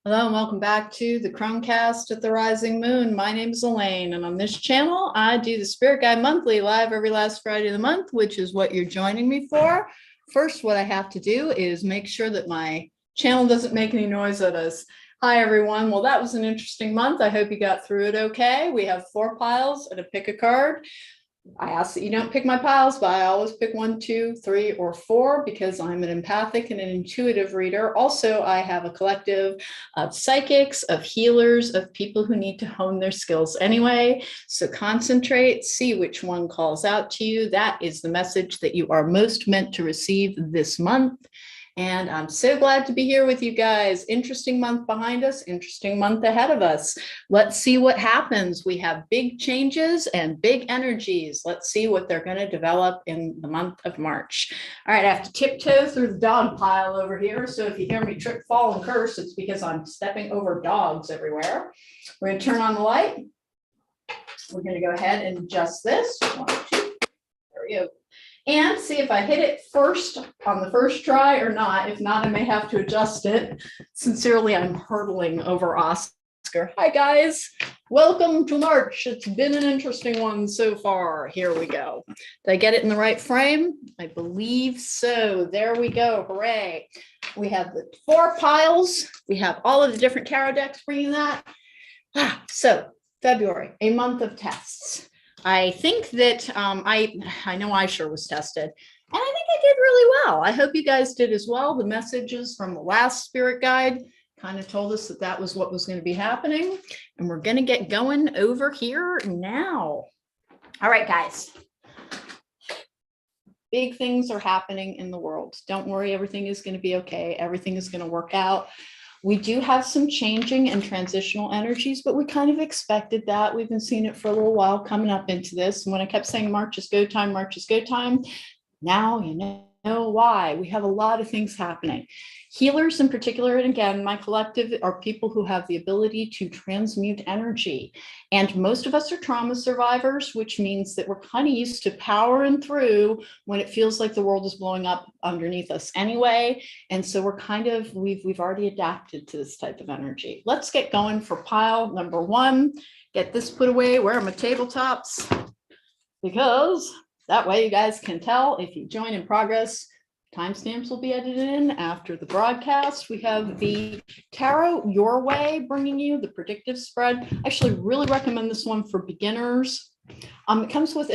Hello and welcome back to the cronecast at the Rising Moon. My name is Elaine, and on this channel, I do the Spirit Guide Monthly live every last Friday of the month, which is what you're joining me for. First, what I have to do is make sure that my channel doesn't make any noise at us. Hi, everyone. Well, that was an interesting month. I hope you got through it okay. We have 4 piles and a pick a card. I ask that you don't pick my piles, but I always pick 1, 2, 3, or 4 because I'm an empathic and an intuitive reader. Also, I have a collective of psychics, of healers, of people who need to hone their skills anyway. So concentrate, see which one calls out to you. That is the message that you are most meant to receive this month. And I'm so glad to be here with you guys. Interesting month behind us, interesting month ahead of us. Let's see what happens. We have big changes and big energies. Let's see what they're going to develop in the month of March. All right, I have to tiptoe through the dog pile over here. So if you hear me trip, fall, and curse, it's because I'm stepping over dogs everywhere. We're going to turn on the light. We're going to go ahead and adjust this. 1, 2, there we go. And see if I hit it first on the first try or not. If not, I may have to adjust it. Sincerely, I'm hurtling over Oscar. Hi, guys. Welcome to March. It's been an interesting one so far. Here we go. Did I get it in the right frame? I believe so. There we go. Hooray. We have the 4 piles. We have all of the different tarot decks bringing that. So February, a month of tests. I think that I know I sure was tested, and I think I did really well. I hope you guys did as well. The messages from the last spirit guide kind of told us that that was what was going to be happening, and we're going to get going over here now. All right, guys. Big things are happening in the world. Don't worry, everything is going to be okay. Everything is going to work out. We do have some changing and transitional energies, but we kind of expected that. We've been seeing it for a little while coming up into this. And when I kept saying March is go time, March is go time, now you know why. We have a lot of things happening. Healers in particular, and again, my collective are people who have the ability to transmute energy. And most of us are trauma survivors, which means that we're kind of used to powering through when it feels like the world is blowing up underneath us anyway. And so we're kind of, we've already adapted to this type of energy. Let's get going for pile number 1. Get this put away. Where are my tabletops? Because that way you guys can tell if you join in progress. Timestamps will be edited in after the broadcast. We have the Tarot Your Way bringing you the predictive spread. I actually really recommend this one for beginners. It comes with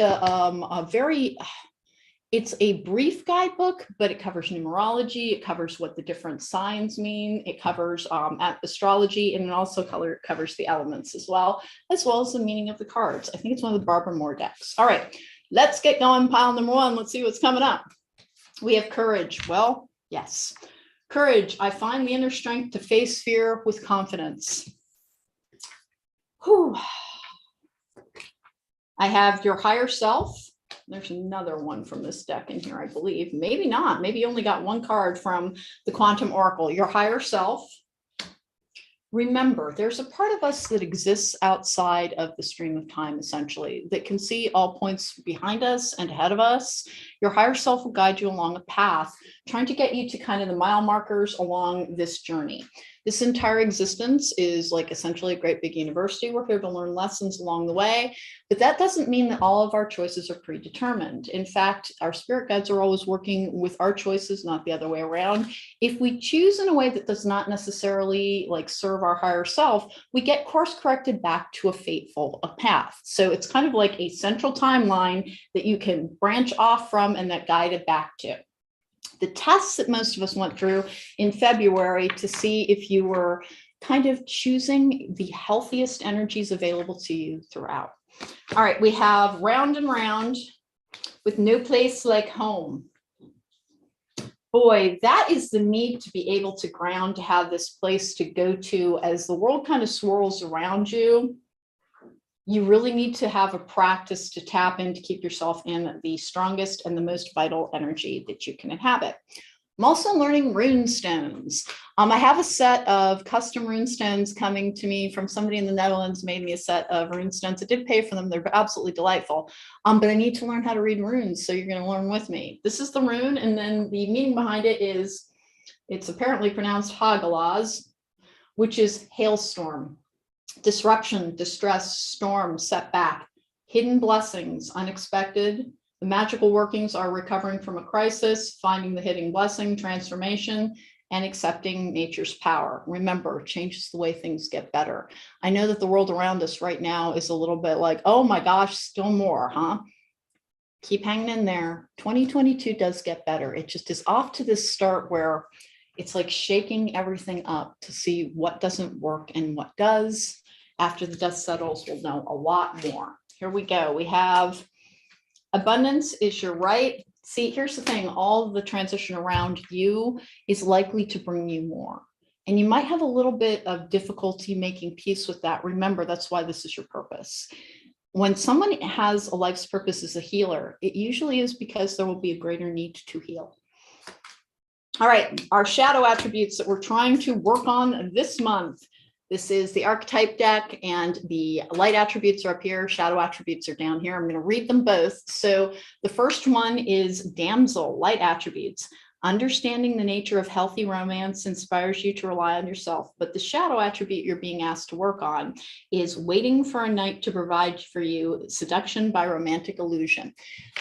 it's a brief guidebook, but it covers numerology. It covers what the different signs mean. It covers astrology, and it also covers the elements as well as the meaning of the cards. I think it's one of the Barbara Moore decks. All right, let's get going. Pile number 1. Let's see what's coming up. We have courage. Well, yes. Courage. I find the inner strength to face fear with confidence. Whew. I have your higher self. There's another one from this deck in here, I believe. Maybe not. Maybe you only got 1 card from the Quantum Oracle. Your higher self. Remember, there's a part of us that exists outside of the stream of time, essentially, that can see all points behind us and ahead of us. Your higher self will guide you along a path, trying to get you to kind of the mile markers along this journey. This entire existence is like essentially a great big university. We're here to learn lessons along the way, but that doesn't mean that all of our choices are predetermined. In fact, our spirit guides are always working with our choices, not the other way around. If we choose in a way that does not necessarily like serve our higher self, we get course corrected back to a fateful path. So it's kind of like a central timeline that you can branch off from and that guided back to. The tests that most of us went through in February to see if you were kind of choosing the healthiest energies available to you throughout. All right, we have round and round with no place like home. Boy, that is the need to be able to ground, to have this place to go to as the world kind of swirls around you. You really need to have a practice to tap in to keep yourself in the strongest and the most vital energy that you can inhabit. I'm also learning rune stones. I have a set of custom rune stones coming to me from somebody in the Netherlands, made me a set of rune stones. I did pay for them. They're absolutely delightful. But I need to learn how to read runes. So you're going to learn with me. This is the rune. And then the meaning behind it is, it's apparently pronounced Hagalaz, which is hailstorm, disruption, distress, storm, setback, hidden blessings, unexpected. The magical workings are recovering from a crisis, finding the hidden blessing, transformation, and accepting nature's power. Remember, change is the way things get better. I know that the world around us right now is a little bit like, oh my gosh, still more, huh? Keep hanging in there. 2022 does get better. It just is off to this start where it's like shaking everything up to see what doesn't work and what does. After the dust settles, we'll know a lot more. Here we go. We have abundance is your right. See, here's the thing. All of the transition around you is likely to bring you more. And you might have a little bit of difficulty making peace with that. Remember, that's why this is your purpose. When someone has a life's purpose as a healer, it usually is because there will be a greater need to heal. All right, our shadow attributes that we're trying to work on this month. This is the archetype deck, and the light attributes are up here. Shadow attributes are down here. I'm going to read them both. So the first one is damsel, light attributes. Understanding the nature of healthy romance inspires you to rely on yourself. But the shadow attribute you're being asked to work on is waiting for a knight to provide for you, seduction by romantic illusion.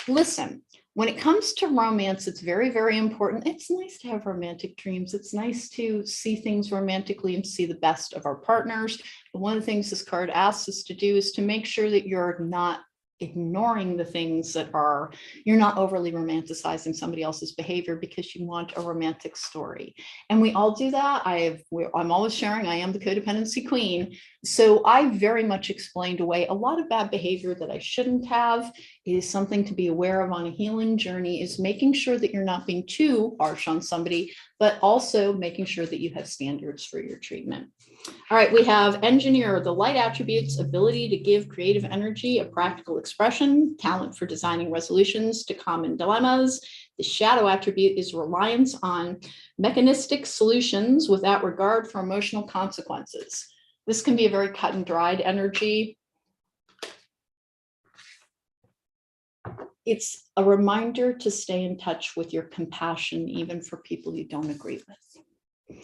Listen. When it comes to romance, it's very, very important. It's nice to have romantic dreams. It's nice to see things romantically and see the best of our partners. But one of the things this card asks us to do is to make sure that you're not ignoring the things that are, you're not overly romanticizing somebody else's behavior because you want a romantic story. And we all do that. I'm always sharing, I am the codependency queen. So I very much explained away a lot of bad behavior that I shouldn't have. It is something to be aware of on a healing journey, is making sure that you're not being too harsh on somebody, but also making sure that you have standards for your treatment. All right, we have engineer, the light attributes, ability to give creative energy, a practical expression, talent for designing resolutions to common dilemmas. The shadow attribute is reliance on mechanistic solutions without regard for emotional consequences. This can be a very cut and dried energy. It's a reminder to stay in touch with your compassion, even for people you don't agree with.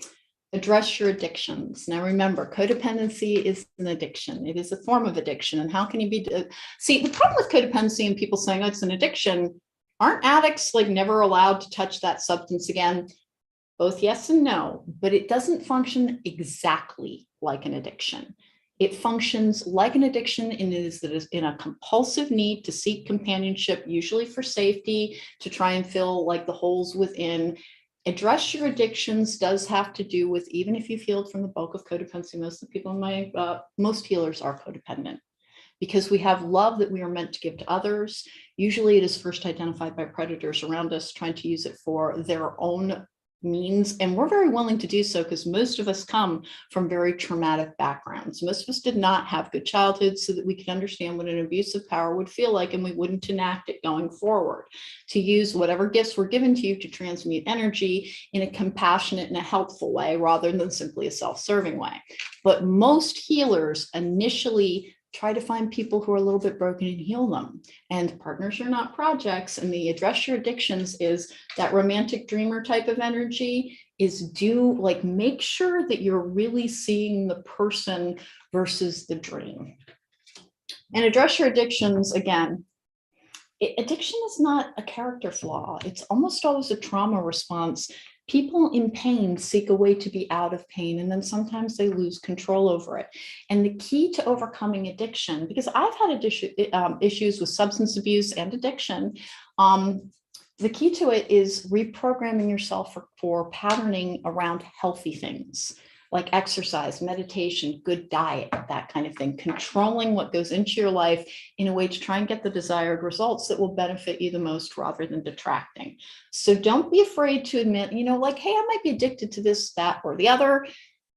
Address your addictions. Now remember, codependency is an addiction. It is a form of addiction. And how can you be, see, the problem with codependency and people saying, oh, it's an addiction, aren't addicts like never allowed to touch that substance again? Both yes and no, but it doesn't function exactly like an addiction. It functions like an addiction in is that is in a compulsive need to seek companionship, usually for safety, to try and fill like the holes within. Address your addictions does have to do with, even if you've healed from the bulk of codependency, most of the people in my, most healers are codependent because we have love that we are meant to give to others. Usually it is first identified by predators around us trying to use it for their own means. And we're very willing to do so because most of us come from very traumatic backgrounds. Most of us did not have good childhoods so that we could understand what an abuse of power would feel like, and we wouldn't enact it going forward. To use whatever gifts were given to you to transmute energy in a compassionate and a helpful way rather than simply a self-serving way. But most healers initially try to find people who are a little bit broken and heal them. And partners are not projects. And the address your addictions is that romantic dreamer type of energy is make sure that you're really seeing the person versus the dream. And address your addictions, again, addiction is not a character flaw. It's almost always a trauma response. People in pain seek a way to be out of pain, and then sometimes they lose control over it. And the key to overcoming addiction, because I've had issues with substance abuse and addiction, the key to it is reprogramming yourself for patterning around healthy things like exercise, meditation, good diet, that kind of thing, controlling what goes into your life in a way to try and get the desired results that will benefit you the most rather than detracting. So don't be afraid to admit, hey, I might be addicted to this, that, or the other.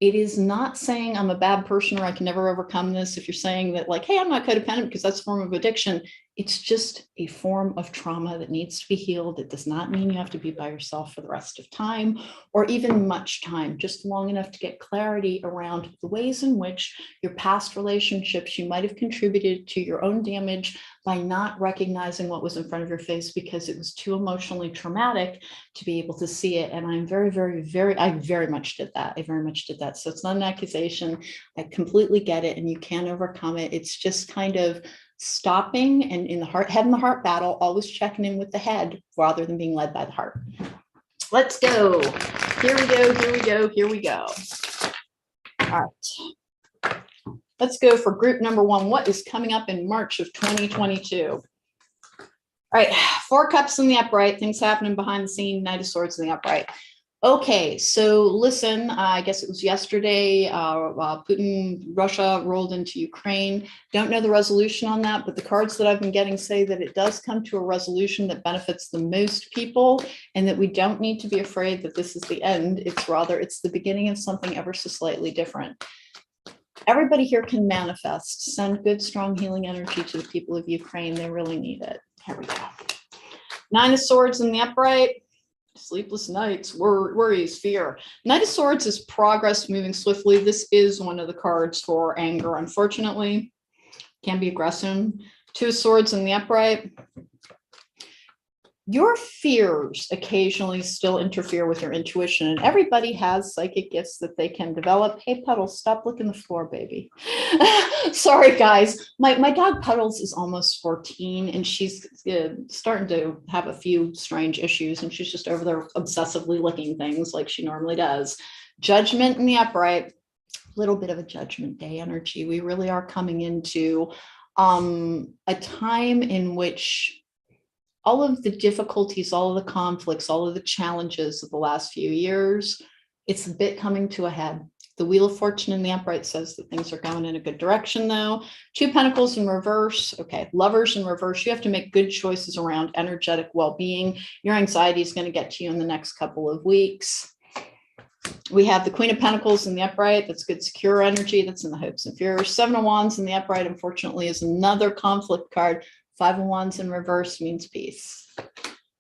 It is not saying I'm a bad person or I can never overcome this. If you're saying that hey, I'm not codependent because that's a form of addiction, It's just a form of trauma that needs to be healed. It does not mean you have to be by yourself for the rest of time or even much time, just long enough to get clarity around the ways in which your past relationships, you might have contributed to your own damage by not recognizing what was in front of your face because it was too emotionally traumatic to be able to see it. And I'm I very much did that. I very much did that. So it's not an accusation. I completely get it, and you can overcome it. It's just kind of stopping and in the head and the heart battle, always checking in with the head rather than being led by the heart. Let's go. Here we go. Here we go. Here we go. All right. Let's go for group number one. What is coming up in March of 2022? All right. 4 cups in the upright. Things happening behind the scene. Knight of Swords in the upright. Okay, so listen, I guess it was yesterday, Putin, Russia rolled into Ukraine. Don't know the resolution on that, but the cards that I've been getting say that it does come to a resolution that benefits the most people and that we don't need to be afraid that this is the end. It's the beginning of something ever so slightly different. Everybody here can manifest, send good, strong healing energy to the people of Ukraine. They really need it. Here we go. 9 of Swords in the upright. Sleepless nights, worries, fear. Knight of Swords is progress, moving swiftly. This is one of the cards for anger, unfortunately. Can be aggressive. 2 of Swords in the upright. Your fears occasionally still interfere with your intuition, and everybody has psychic gifts that they can develop. Hey, Puddles, stop licking the floor, baby. Sorry, guys. My dog Puddles is almost 14, and she's starting to have a few strange issues, and she's just over there obsessively licking things like she normally does. Judgment in the upright. A little bit of a Judgment Day energy. We really are coming into a time in which all of the difficulties, all of the conflicts, all of the challenges of the last few years, it's a bit coming to a head. The Wheel of Fortune in the upright says that things are going in a good direction, though. 2 Pentacles in reverse. Okay, Lovers in reverse. You have to make good choices around energetic well-being. Your anxiety is going to get to you in the next couple of weeks. We have the Queen of Pentacles in the upright. That's good, secure energy. That's in the hopes and fears. 7 of Wands in the upright, unfortunately, is another conflict card. 5 of Wands in reverse means peace.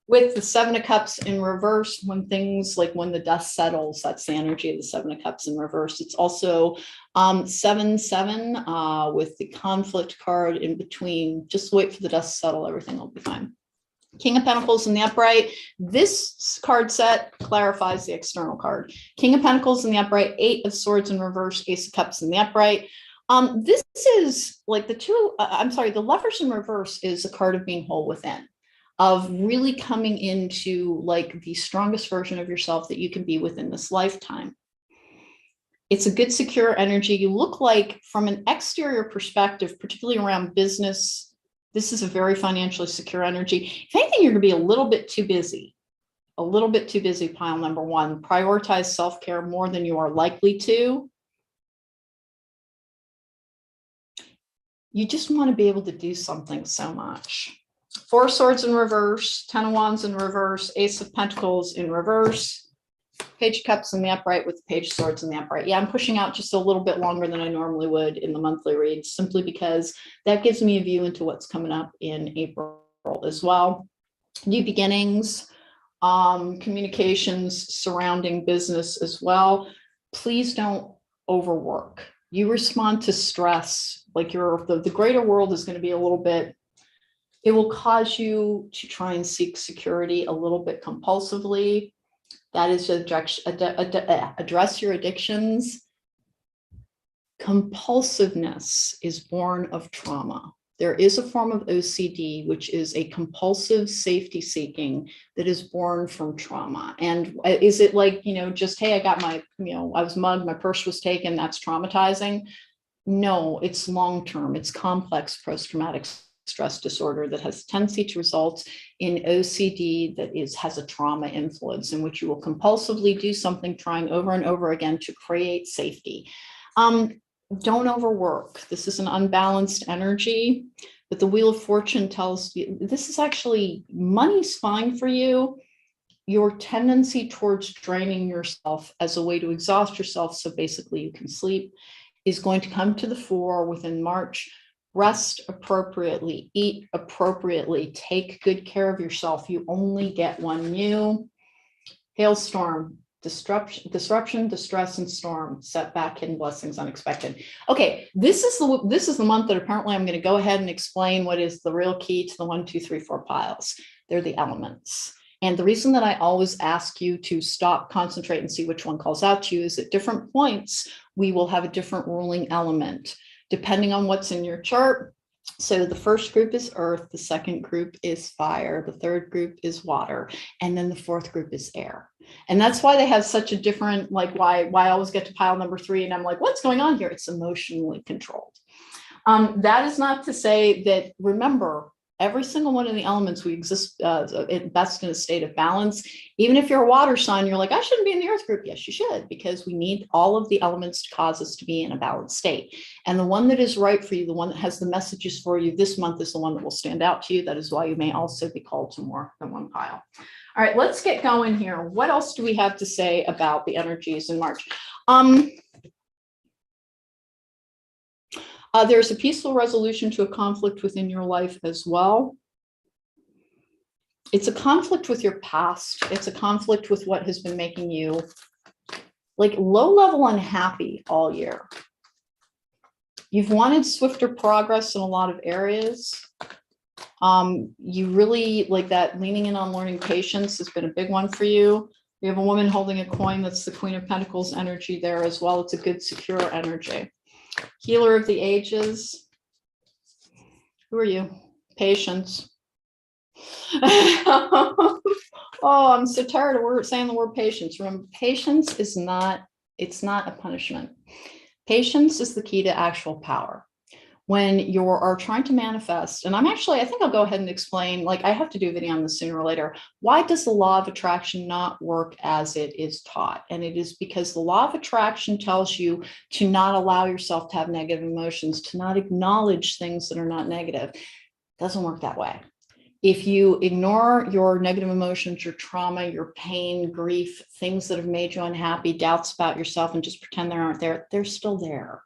With the 7 of Cups in reverse, when things like when the dust settles, that's the energy of the 7 of Cups in reverse. It's also 7-7 with the conflict card in between. Just wait for the dust to settle. Everything will be fine. King of Pentacles in the upright. This card set clarifies the external card. King of Pentacles in the upright, 8 of Swords in reverse, Ace of Cups in the upright. This is like the Lovers in reverse is a card of being whole within, of really coming into like the strongest version of yourself that you can be within this lifetime. It's a good, secure energy. You look like, from an exterior perspective, particularly around business, this is a very financially secure energy. If anything, you're going to be a little bit too busy. A little bit too busy, pile number 1. Prioritize self-care more than you are likely to. You just want to be able to do something so much. 4 Swords in reverse, 10 of Wands in reverse, Ace of Pentacles in reverse, Page of Cups in the upright with the Page of Swords in the upright. Yeah, I'm pushing out just a little bit longer than I normally would in the monthly reads, simply because that gives me a view into what's coming up in April as well. New beginnings, communications surrounding business as well. Please don't overwork. You respond to stress, like the greater world is going to be a little bit, it will cause you to try and seek security a little bit compulsively. That is to address your addictions. Compulsiveness is born of trauma. There is a form of OCD, which is a compulsive safety seeking that is born from trauma. And is it like, just, hey, I got I was mugged, my purse was taken, that's traumatizing? No, it's long-term. It's complex post-traumatic stress disorder that has a tendency to result in OCD that has a trauma influence, in which you will compulsively do something, trying over and over again to create safety. Don't overwork. This is an unbalanced energy, but the Wheel of Fortune tells you this is actually, money's fine for you. Your tendency towards draining yourself as a way to exhaust yourself, so basically you can sleep, is going to come to the fore within March. Rest appropriately, eat appropriately, take good care of yourself. You only get one you. Hailstorm, disruption, distress, and storm, setback, hidden blessings, unexpected. Okay, this is the month that apparently I'm going to go ahead and explain what is the real key to the 1, 2, 3, 4 piles. They're the elements. And the reason that I always ask you to stop, concentrate, and see which one calls out to you is at different points, we will have a different ruling element, depending on what's in your chart. So the first group is earth, the second group is fire, the third group is water, and then the fourth group is air. And that's why they have such a different, like why I always get to pile number 3 and I'm like, what's going on here? It's emotionally controlled. That is not to say that, remember, every single one of the elements we exist best in a state of balance. Even if you're a water sign, you're like, I shouldn't be in the earth group. Yes, you should, because we need all of the elements to cause us to be in a balanced state. And the one that is right for you, the one that has the messages for you this month is the one that will stand out to you. That is why you may also be called to more than one pile. All right, let's get going here. What else do we have to say about the energies in March? There's a peaceful resolution to a conflict within your life as well. It's a conflict with your past. It's a conflict with what has been making you like low-level unhappy all year. You've wanted swifter progress in a lot of areas. You really like that leaning in on learning patience has been a big one for you. We have a woman holding a coin. That's the Queen of Pentacles energy there as well. It's a good, secure energy. Healer of the ages. Who are you? Patience. Oh, I'm so tired of saying the word patience. Remember, patience is not, it's not a punishment. Patience is the key to actual power. When you are trying to manifest, and I think I'll go ahead and explain, like I have to do a video on this sooner or later. Why does the law of attraction not work as it is taught? And it is because the law of attraction tells you to not allow yourself to have negative emotions, to not acknowledge things that are not negative. It doesn't work that way. If you ignore your negative emotions, your trauma, your pain, grief, things that have made you unhappy, doubts about yourself, and just pretend they aren't there, they're still there.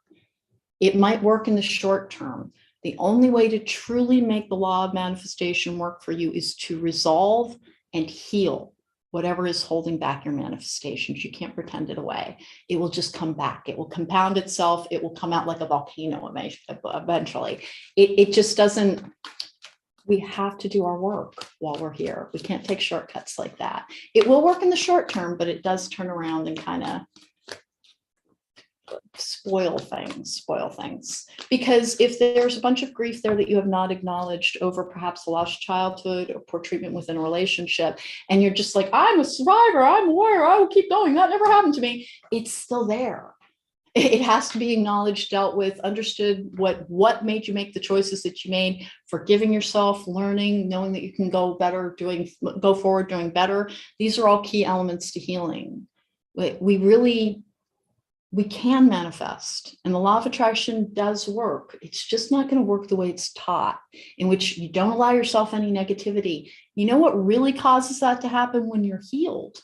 It might work in the short term. The only way to truly make the law of manifestation work for you is to resolve and heal whatever is holding back your manifestations. You can't pretend it away. It will just come back. It will compound itself. It will come out like a volcano eventually. It just doesn't, we have to do our work while we're here. We can't take shortcuts like that. It will work in the short term, but it does turn around and kind of spoil things. Because if there's a bunch of grief there that you have not acknowledged over perhaps a lost childhood or poor treatment within a relationship, and you're just like, I'm a survivor, I'm a warrior, I will keep going, that never happened to me, it's still there. It has to be acknowledged, dealt with, understood what made you make the choices that you made, forgiving yourself, learning, knowing that you can go forward doing better. These are all key elements to healing. We can manifest, and the law of attraction does work. It's just not going to work the way it's taught, in which you don't allow yourself any negativity. You know what really causes that to happen? When you're healed.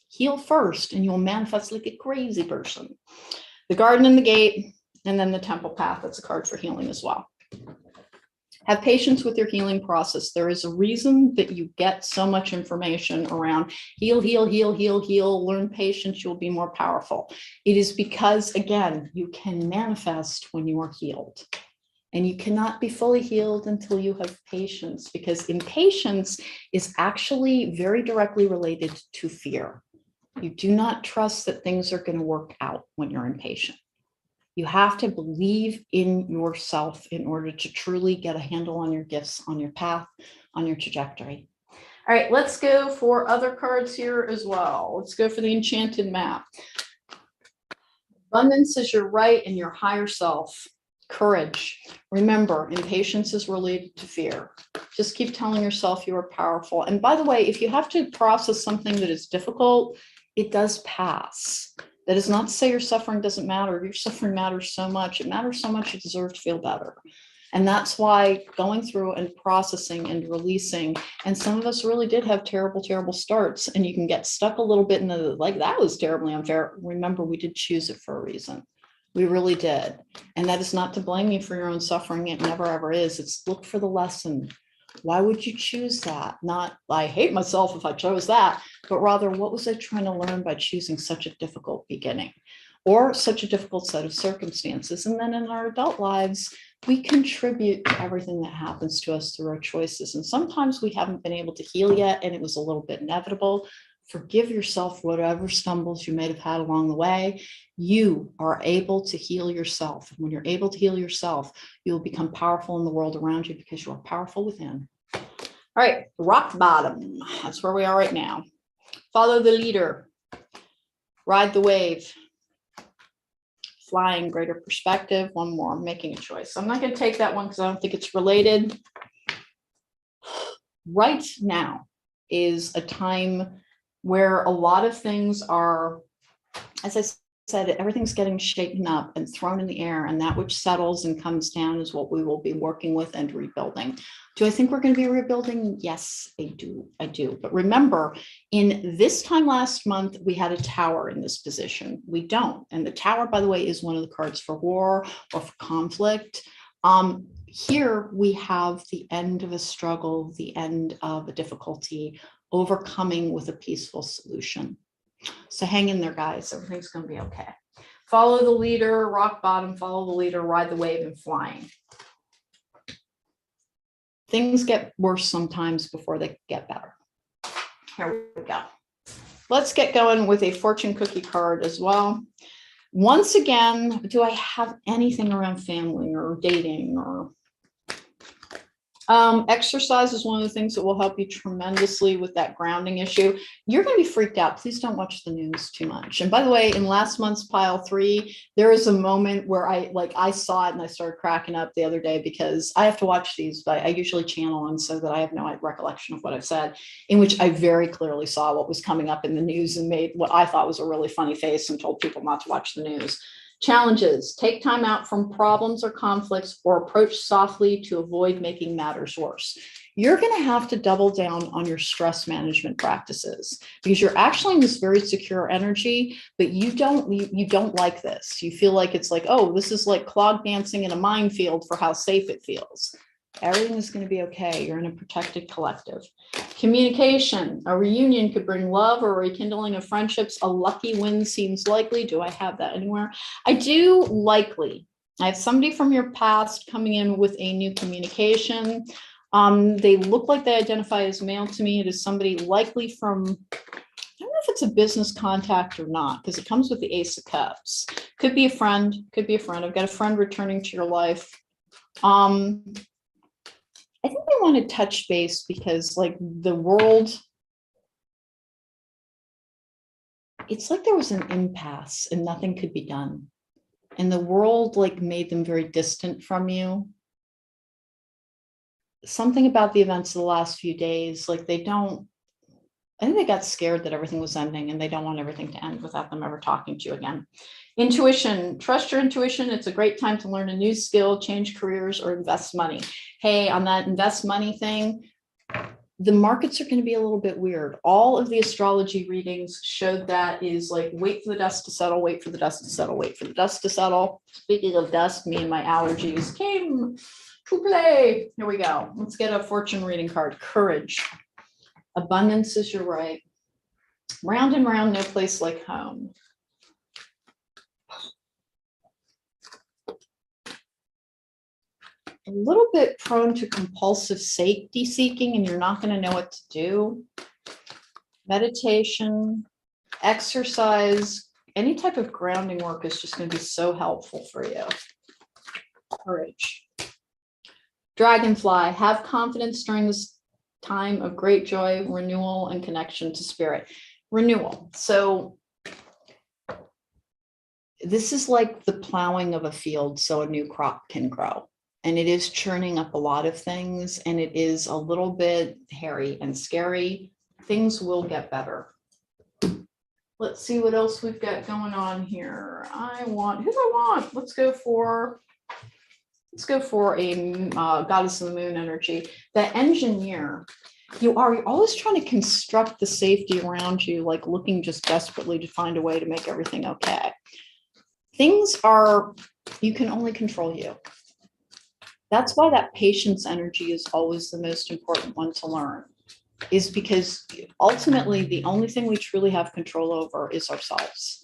Heal first, and you'll manifest like a crazy person. The garden and the gate, and then the temple path. That's a card for healing as well. Have patience with your healing process. There is a reason that you get so much information around heal, learn patience, you'll be more powerful. It is because, again, you can manifest when you are healed. And you cannot be fully healed until you have patience, because impatience is actually very directly related to fear. You do not trust that things are going to work out when you're impatient. You have to believe in yourself in order to truly get a handle on your gifts, on your path, on your trajectory. All right, let's go for other cards here as well. Let's go for the enchanted map. Abundance is your right and your higher self. Courage. Remember, impatience is related to fear. Just keep telling yourself you are powerful. And by the way, if you have to process something that is difficult, it does pass. That is not to say your suffering doesn't matter. Your suffering matters so much. It matters so much you deserve to feel better. And that's why going through and processing and releasing, and some of us really did have terrible, terrible starts, and you can get stuck a little bit in the, like, that was terribly unfair. Remember, we did choose it for a reason. We really did. And that is not to blame you for your own suffering. It never, ever is. It's look for the lesson. Why would you choose that? Not, I hate myself if I chose that, but rather, what was I trying to learn by choosing such a difficult beginning or such a difficult set of circumstances? And then in our adult lives, we contribute to everything that happens to us through our choices. And sometimes we haven't been able to heal yet, and it was a little bit inevitable. Forgive yourself whatever stumbles you may have had along the way. You are able to heal yourself. And when you're able to heal yourself, you'll become powerful in the world around you because you are powerful within. All right, rock bottom. That's where we are right now. Follow the leader. Ride the wave. Flying, greater perspective. One more, I'm making a choice. I'm not going to take that one because I don't think it's related. Right now is a time where a lot of things are, as I said, everything's getting shaken up and thrown in the air, and that which settles and comes down is what we will be working with and rebuilding. Do I think we're going to be rebuilding? Yes, I do. But remember, in this time last month, we had a tower in this position. We don't. And the tower, by the way, is one of the cards for war or for conflict. Here we have the end of a struggle, the end of a difficulty, overcoming with a peaceful solution. So hang in there, guys. Everything's going to be okay. Follow the leader, rock bottom, follow the leader, ride the wave, and flying. Things get worse sometimes before they get better. Here we go. Let's get going with a fortune cookie card as well. Once again, do I have anything around family or dating or exercise is one of the things that will help you tremendously with that grounding issue. You're going to be freaked out. Please don't watch the news too much. And by the way, in last month's pile 3, there is a moment where I saw it and I started cracking up the other day because I have to watch these, but I usually channel them so that I have no recollection of what I've said, in which I very clearly saw what was coming up in the news and made what I thought was a really funny face and told people not to watch the news. Challenges: take time out from problems or conflicts or approach softly to avoid making matters worse. You're going to have to double down on your stress management practices because you're actually in this very secure energy, but you don't like this. You feel like it's like, oh, this is like clog dancing in a minefield for how safe it feels. Everything is going to be okay. You're in a protected collective. Communication. A reunion could bring love or rekindling of friendships. A lucky win seems likely. Do I have that anywhere? I do likely. I have somebody from your past coming in with a new communication. They look like they identify as male to me. It is somebody likely from, I don't know if it's a business contact or not, because it comes with the Ace of Cups. Could be a friend. Could be a friend. I've got a friend returning to your life. I think they want to touch base because like the world, it's like there was an impasse and nothing could be done. And the world like made them very distant from you. Something about the events of the last few days, like I think they got scared that everything was ending and they don't want everything to end without them ever talking to you again. Intuition, trust your intuition. It's a great time to learn a new skill, change careers, or invest money. Hey, on that invest money thing, the markets are going to be a little bit weird. All of the astrology readings showed that is like, wait for the dust to settle, wait for the dust to settle, wait for the dust to settle. Speaking of dust, me and my allergies came to play. Here we go. Let's get a fortune reading card. Courage. Abundance is your right. Round and round, no place like home. A little bit prone to compulsive safety seeking, and you're not going to know what to do. Meditation, exercise, any type of grounding work is just going to be so helpful for you. Courage. Dragonfly, have confidence during this time of great joy, renewal, and connection to spirit. Renewal. So this is like the plowing of a field so a new crop can grow. And it is churning up a lot of things, and it is a little bit hairy and scary. Things will get better. Let's see what else we've got going on here. Who do I want? Let's go for a goddess of the moon energy. The engineer. You're always trying to construct the safety around you, like looking just desperately to find a way to make everything okay. you can only control you. That's why that patience energy is always the most important one to learn, is because ultimately the only thing we truly have control over is ourselves.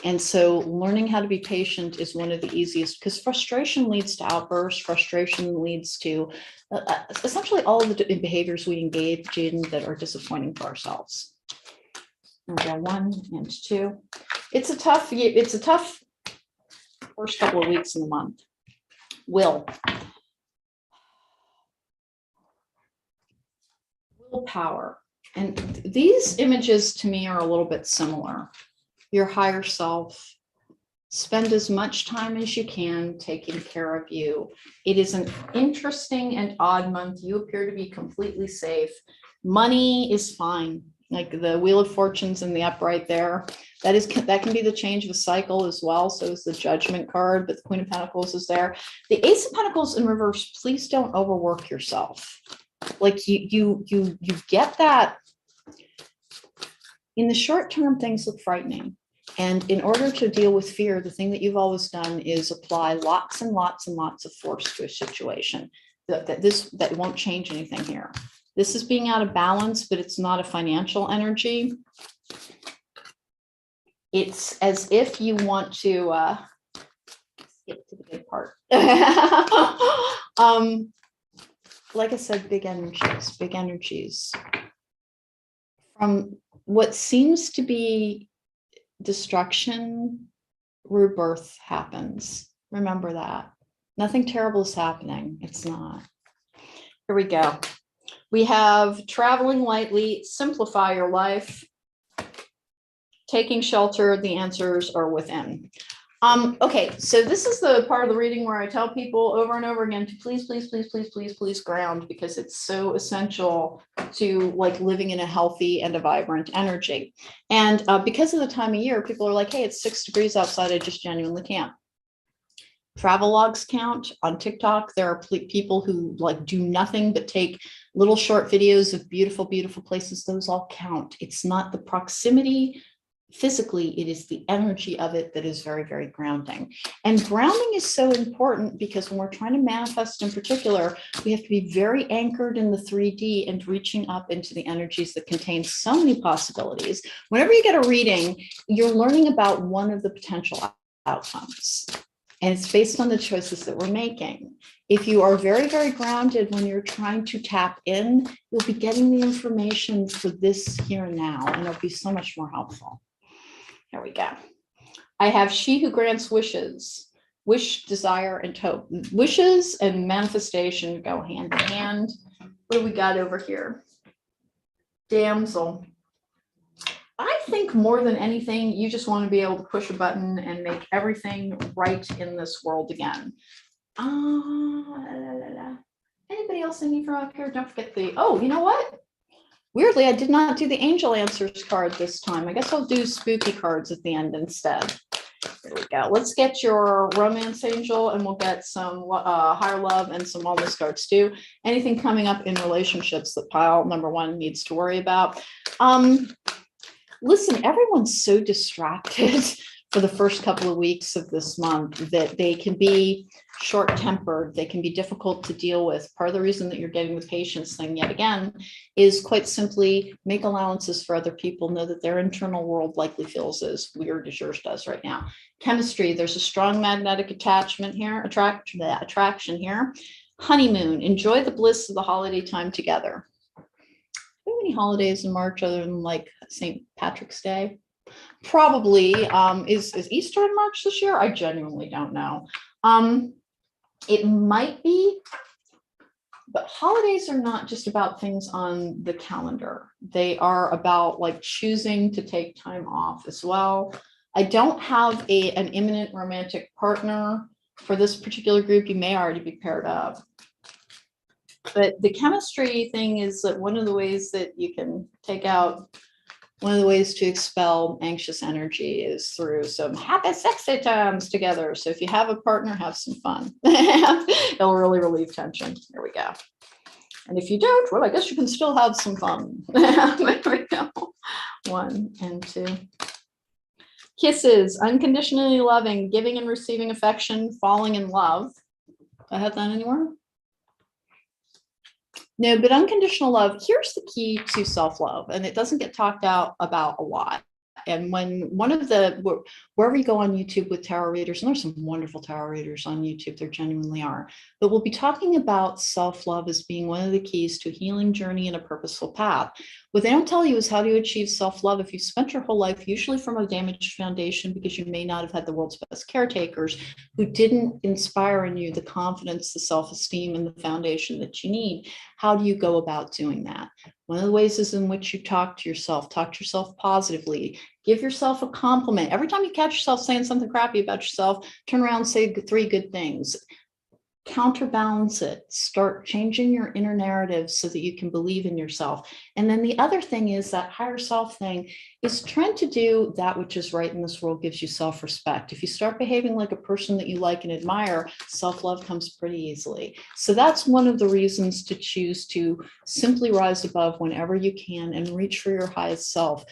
And so learning how to be patient is one of the easiest, because frustration leads to outbursts. Frustration leads to essentially all of the behaviors we engage in that are disappointing for ourselves. Okay, 1 and 2. It's a tough first couple of weeks in the month. Willpower. And these images to me are a little bit similar. Your higher self. Spend as much time as you can taking care of you. It is an interesting and odd month. You appear to be completely safe. Money is fine. Like the Wheel of Fortune's in the upright there. That can be the change of a cycle as well. So is the Judgment card, but the Queen of Pentacles is there. The Ace of Pentacles in reverse. Please don't overwork yourself. Like you get that. In the short term, things look frightening. And in order to deal with fear, the thing that you've always done is apply lots and lots and lots of force to a situation. That won't change anything here. This is being out of balance, but it's not a financial energy. It's as if you want to skip to the good part. Like I said, big energies. From what seems to be destruction, rebirth happens. Remember that. Nothing terrible is happening. It's not. Here we go. We have traveling lightly, simplify your life, taking shelter, the answers are within. Okay, so this is the part of the reading where I tell people over and over again to please ground, because it's so essential to like living in a healthy and a vibrant energy. And because of the time of year, people are like, hey, it's 6 degrees outside. I just genuinely can't. Travel logs count. On TikTok, there are people who like do nothing but take little short videos of beautiful, beautiful places. Those all count. It's not the proximity physically, it is the energy of it that is very, very grounding. And grounding is so important because when we're trying to manifest in particular, we have to be very anchored in the 3D and reaching up into the energies that contain so many possibilities. Whenever you get a reading, you're learning about one of the potential outcomes. And it's based on the choices that we're making. If you are very, very grounded when you're trying to tap in, you'll be getting the information for this here and now, and it'll be so much more helpful. Here we go. I have she who grants wishes. Wish, desire, and hope. Wishes and manifestation go hand in hand. What do we got over here? Damsel. I think more than anything, you just want to be able to push a button and make everything right in this world again. Anybody else in me from up here? Don't forget oh, you know what? Weirdly, I did not do the angel answers card this time. I guess I'll do spooky cards at the end instead. Here we go. Let's get your romance angel, and we'll get some higher love and some wellness cards too. Anything coming up in relationships that pile number 1 needs to worry about. Listen, everyone's so distracted for the first couple of weeks of this month that they can be short-tempered. They can be difficult to deal with. Part of the reason that you're getting the patience thing yet again is quite simply make allowances for other people. Know that their internal world likely feels as weird as yours does right now. Chemistry, there's a strong magnetic attachment here, attraction here. Honeymoon, enjoy the bliss of the holiday time together. Are there any holidays in March other than like St. Patrick's Day? Probably. Is Easter in March this year? I genuinely don't know. It might be, but holidays are not just about things on the calendar. They are about like choosing to take time off as well. I don't have an imminent romantic partner for this particular group. You may already be paired up. But the chemistry thing is that one of the ways that you can take out, one of the ways to expel anxious energy is through some happy, sexy times together. So if you have a partner, have some fun. It'll really relieve tension. Here we go. And if you don't, well, I guess you can still have some fun. There we go. 1 and 2. Kisses, unconditionally loving, giving and receiving affection, falling in love. Do I have that anywhere? No, but unconditional love, here's the key to self-love, and it doesn't get talked about a lot. And when wherever you go on YouTube with tarot readers, and there's some wonderful tarot readers on YouTube, there genuinely are, but we'll be talking about self-love as being one of the keys to a healing journey and a purposeful path. What they don't tell you is how to achieve self-love if you spent your whole life usually from a damaged foundation, because you may not have had the world's best caretakers who didn't inspire in you the confidence, the self-esteem, and the foundation that you need. How do you go about doing that? One of the ways is in which you talk to yourself positively, give yourself a compliment. Every time you catch yourself saying something crappy about yourself, turn around and say 3 good things. Counterbalance it, start changing your inner narrative so that you can believe in yourself. And then the other thing is that higher self thing is trying to do that which is right in this world gives you self-respect. If you start behaving like a person that you like and admire, self-love comes pretty easily. So that's one of the reasons to choose to simply rise above whenever you can and reach for your highest self.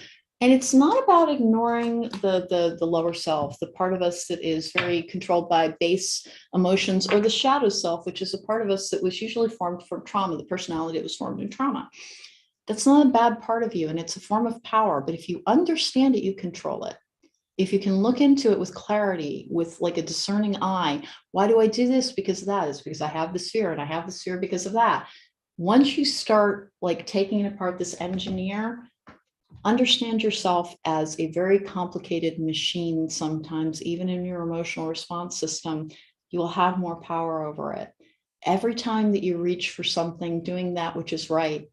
And it's not about ignoring the lower self, the part of us that is very controlled by base emotions, or the shadow self, which is a part of us that was usually formed from trauma, the personality that was formed in trauma. That's not a bad part of you, and it's a form of power. But if you understand it, you control it. If you can look into it with clarity, with like a discerning eye, why do I do this? Because of that. It's because I have this fear, and I have this fear because of that. Once you start like taking apart this engineer, understand yourself as a very complicated machine. Sometimes, even in your emotional response system, you will have more power over it. Every time that you reach for something, doing that which is right,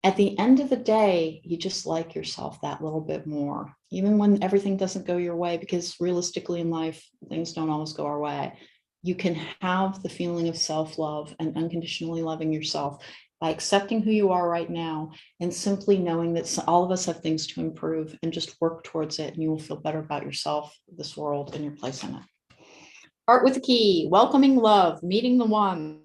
at the end of the day, you just like yourself that little bit more, even when everything doesn't go your way, because realistically in life, things don't always go our way. You can have the feeling of self-love and unconditionally loving yourself by accepting who you are right now and simply knowing that all of us have things to improve, and just work towards it, and you will feel better about yourself, this world, and your place in it. Heart with a key, welcoming love, meeting the one,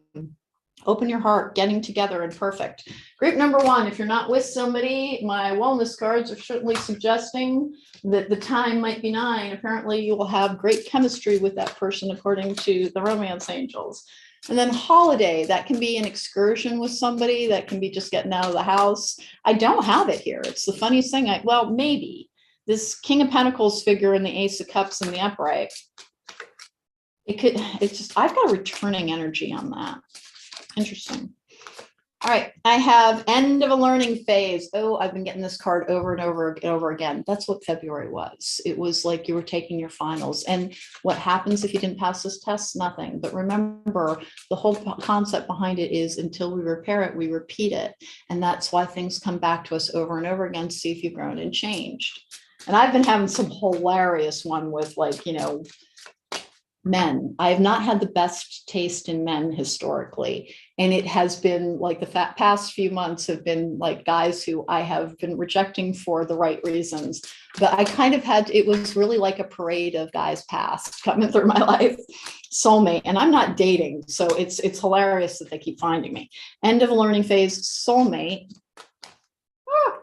open your heart, getting together, and perfect. Group number 1, if you're not with somebody, my wellness cards are certainly suggesting that the time might be 9. Apparently you will have great chemistry with that person according to the romance angels. And then holiday, that can be an excursion with somebody, that can be just getting out of the house. I don't have it here. It's the funniest thing. Well, maybe this King of Pentacles figure and the Ace of Cups and the upright. I've got a returning energy on that. Interesting. All right, I have end of a learning phase. Oh, I've been getting this card over and over and over again. That's what February was. It was like you were taking your finals. And what happens if you didn't pass this test? Nothing. But remember, the whole concept behind it is until we repair it, we repeat it. And that's why things come back to us over and over again to see if you've grown and changed. And I've been having some hilarious one with, like, men. I have not had the best taste in men historically. And it has been like the past few months have been like guys who I have been rejecting for the right reasons. But I kind of it was really like a parade of guys past coming through my life. Soulmate. And I'm not dating. So it's hilarious that they keep finding me. End of a learning phase, soulmate.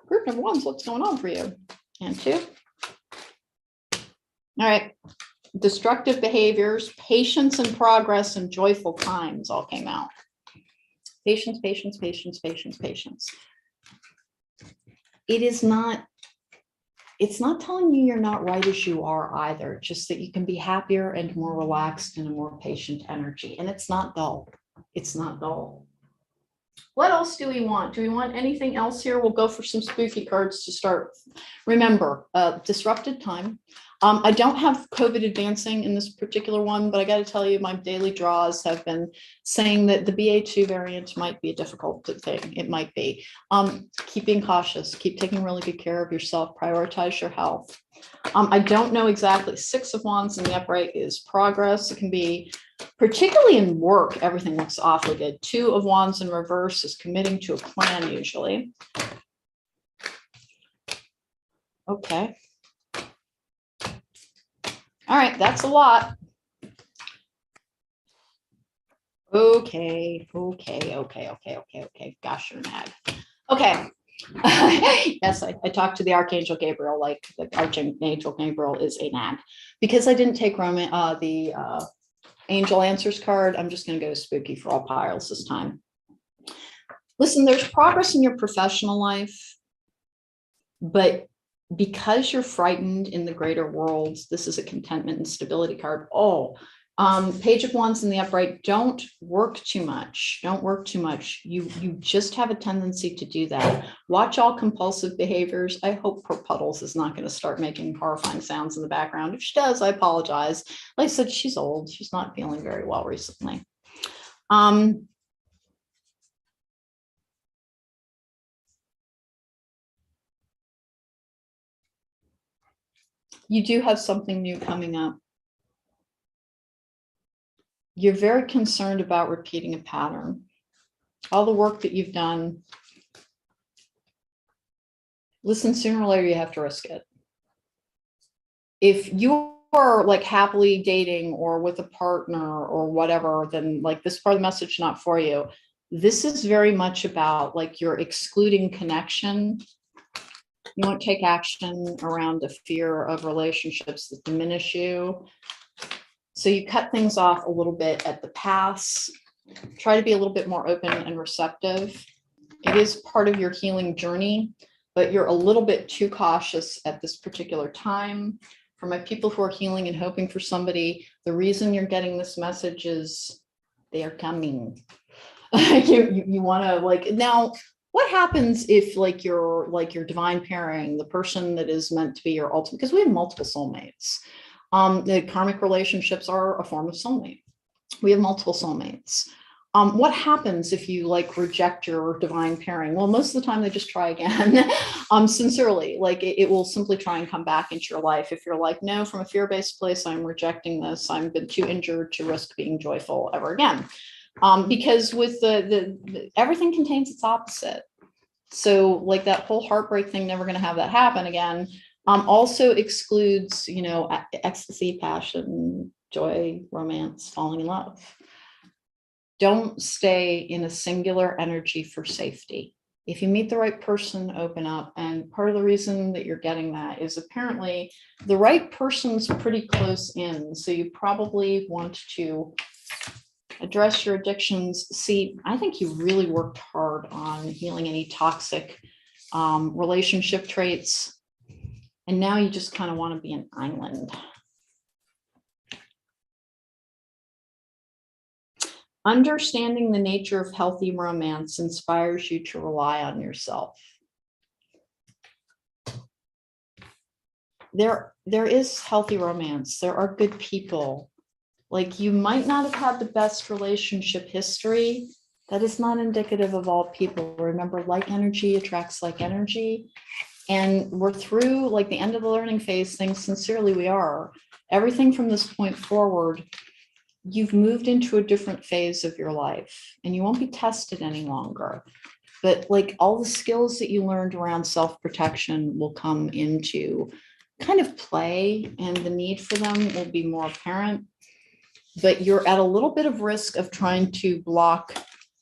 Group number 1, so what's going on for you? And 2. All right. Destructive behaviors, patience and progress, and joyful times all came out. Patience, patience, patience, patience, patience. It's not telling you you're not right as you are either, just that you can be happier and more relaxed and a more patient energy. And it's not dull. It's not dull. What else do we want? Do we want anything else here? We'll go for some spooky cards to start. Remember, disrupted time. I don't have COVID advancing in this particular one, but I got to tell you, my daily draws have been saying that the BA2 variant might be a difficult thing. It might be. Keep being cautious. Keep taking really good care of yourself. Prioritize your health. I don't know exactly. 6 of Wands in the upright is progress. It can be, particularly in work, everything looks awfully good. 2 of Wands in reverse is committing to a plan usually. Okay. All right, that's a lot. Okay. Gosh, you're mad. Okay. Yes, I talked to the Archangel Gabriel, like the Archangel Gabriel is a nag. Because I didn't take the Angel Answers card, I'm just going to go spooky for all piles this time. Listen, there's progress in your professional life, but because you're frightened in the greater world, this is a contentment and stability card. Oh, Page of Wands in the upright, don't work too much. Don't work too much. You just have a tendency to do that. Watch all compulsive behaviors. I hope poor Puddles is not going to start making horrifying sounds in the background. If she does, I apologize. Like I said, she's old. She's not feeling very well recently. You do have something new coming up. You're very concerned about repeating a pattern. All the work that you've done, listen, sooner or later, you have to risk it. If you are like happily dating or with a partner or whatever, then like this part of the message, not for you. This is very much about like you're excluding connection. You won't take action around a fear of relationships that diminish you. So you cut things off a little bit at the pass. Try to be a little bit more open and receptive. It is part of your healing journey, but you're a little bit too cautious at this particular time. For my people who are healing and hoping for somebody, the reason you're getting this message is they are coming. you want to like, now, what happens if like your divine pairing, the person that is meant to be your ultimate, because we have multiple soulmates. The karmic relationships are a form of soulmate. We have multiple soulmates. What happens if you like reject your divine pairing? Well, most of the time they just try again. Sincerely, like it will simply try and come back into your life. If you're like, no, from a fear-based place, I'm rejecting this. I've been too injured to risk being joyful ever again. Because with the everything contains its opposite. So like that whole heartbreak thing, never going to have that happen again. Also excludes, you know, ecstasy, passion, joy, romance, falling in love. Don't stay in a singular energy for safety. If you meet the right person, open up. And part of the reason that you're getting that is apparently the right person's pretty close in. So you probably want to address your addictions. See, I think you really worked hard on healing any toxic relationship traits. And now you just kind of want to be an island. Understanding the nature of healthy romance inspires you to rely on yourself. There is healthy romance. There are good people. Like you might not have had the best relationship history. That is not indicative of all people. Remember, like energy attracts like energy. And we're through like the end of the learning phase things. Sincerely, we are. Everything from this point forward, you've moved into a different phase of your life and you won't be tested any longer. But like all the skills that you learned around self-protection will come into kind of play and the need for them will be more apparent. But you're at a little bit of risk of trying to block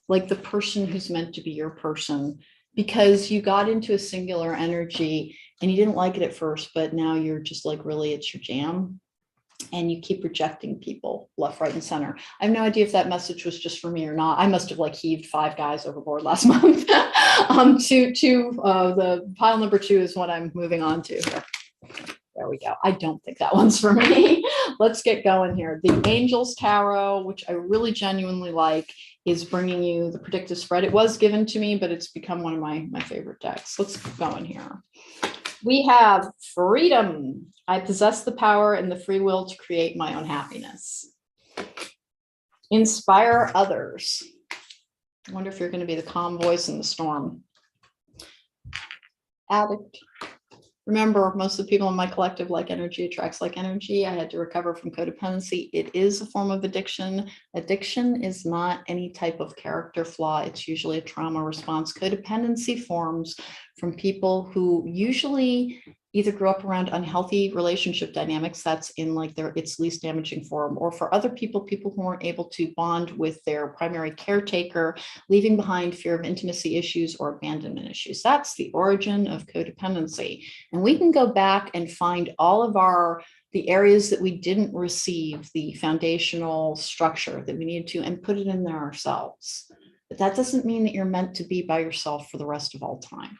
like the person who's meant to be your person because you got into a singular energy and you didn't like it at first, but now you're just like, really, it's your jam. And you keep rejecting people left, right, and center. I have no idea if that message was just for me or not. I must have like heaved 5 guys overboard last month. The pile number 2 is what I'm moving on to here. There we go. I don't think that one's for me. Let's get going here. The Angels Tarot, which I really genuinely like, is bringing you the predictive spread. It was given to me, but it's become one of my favorite decks. Let's get going here. We have freedom. I possess the power and the free will to create my own happiness. Inspire others. I wonder if you're going to be the calm voice in the storm. Addict. Remember, most of the people in my collective, like energy attracts like energy. I had to recover from codependency. It is a form of addiction. Addiction is not any type of character flaw. It's usually a trauma response. Codependency forms from people who usually either grew up around unhealthy relationship dynamics, that's in like its least damaging form, or for other people who weren't able to bond with their primary caretaker, leaving behind fear of intimacy issues or abandonment issues. That's the origin of codependency. And we can go back and find all of the areas that we didn't receive the foundational structure that we needed to, and put it in there ourselves. But that doesn't mean that you're meant to be by yourself for the rest of all time.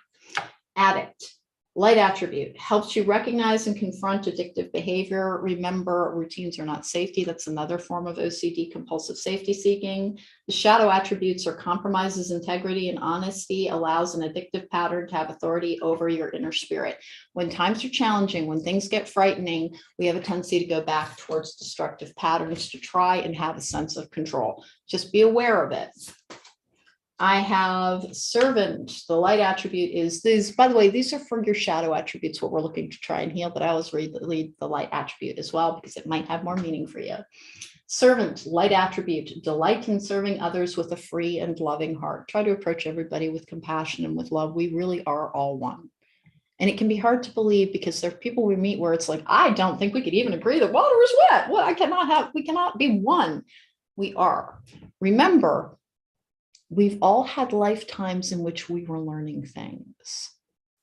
Addict. Light attribute helps you recognize and confront addictive behavior. Remember, routines are not safety. That's another form of OCD, compulsive safety seeking. The shadow attributes are compromises integrity, and honesty allows an addictive pattern to have authority over your inner spirit. When times are challenging, when things get frightening, we have a tendency to go back towards destructive patterns to try and have a sense of control. Just be aware of it. I have servant. The light attribute is these, by the way, these are for your shadow attributes, what we're looking to try and heal, but I always read the light attribute as well, because it might have more meaning for you. Servant, light attribute, delight in serving others with a free and loving heart. Try to approach everybody with compassion and with love. We really are all one. And it can be hard to believe, because there are people we meet where it's like, I don't think we could even agree that water is wet. Well, we cannot be one. We are. Remember, we've all had lifetimes in which we were learning things.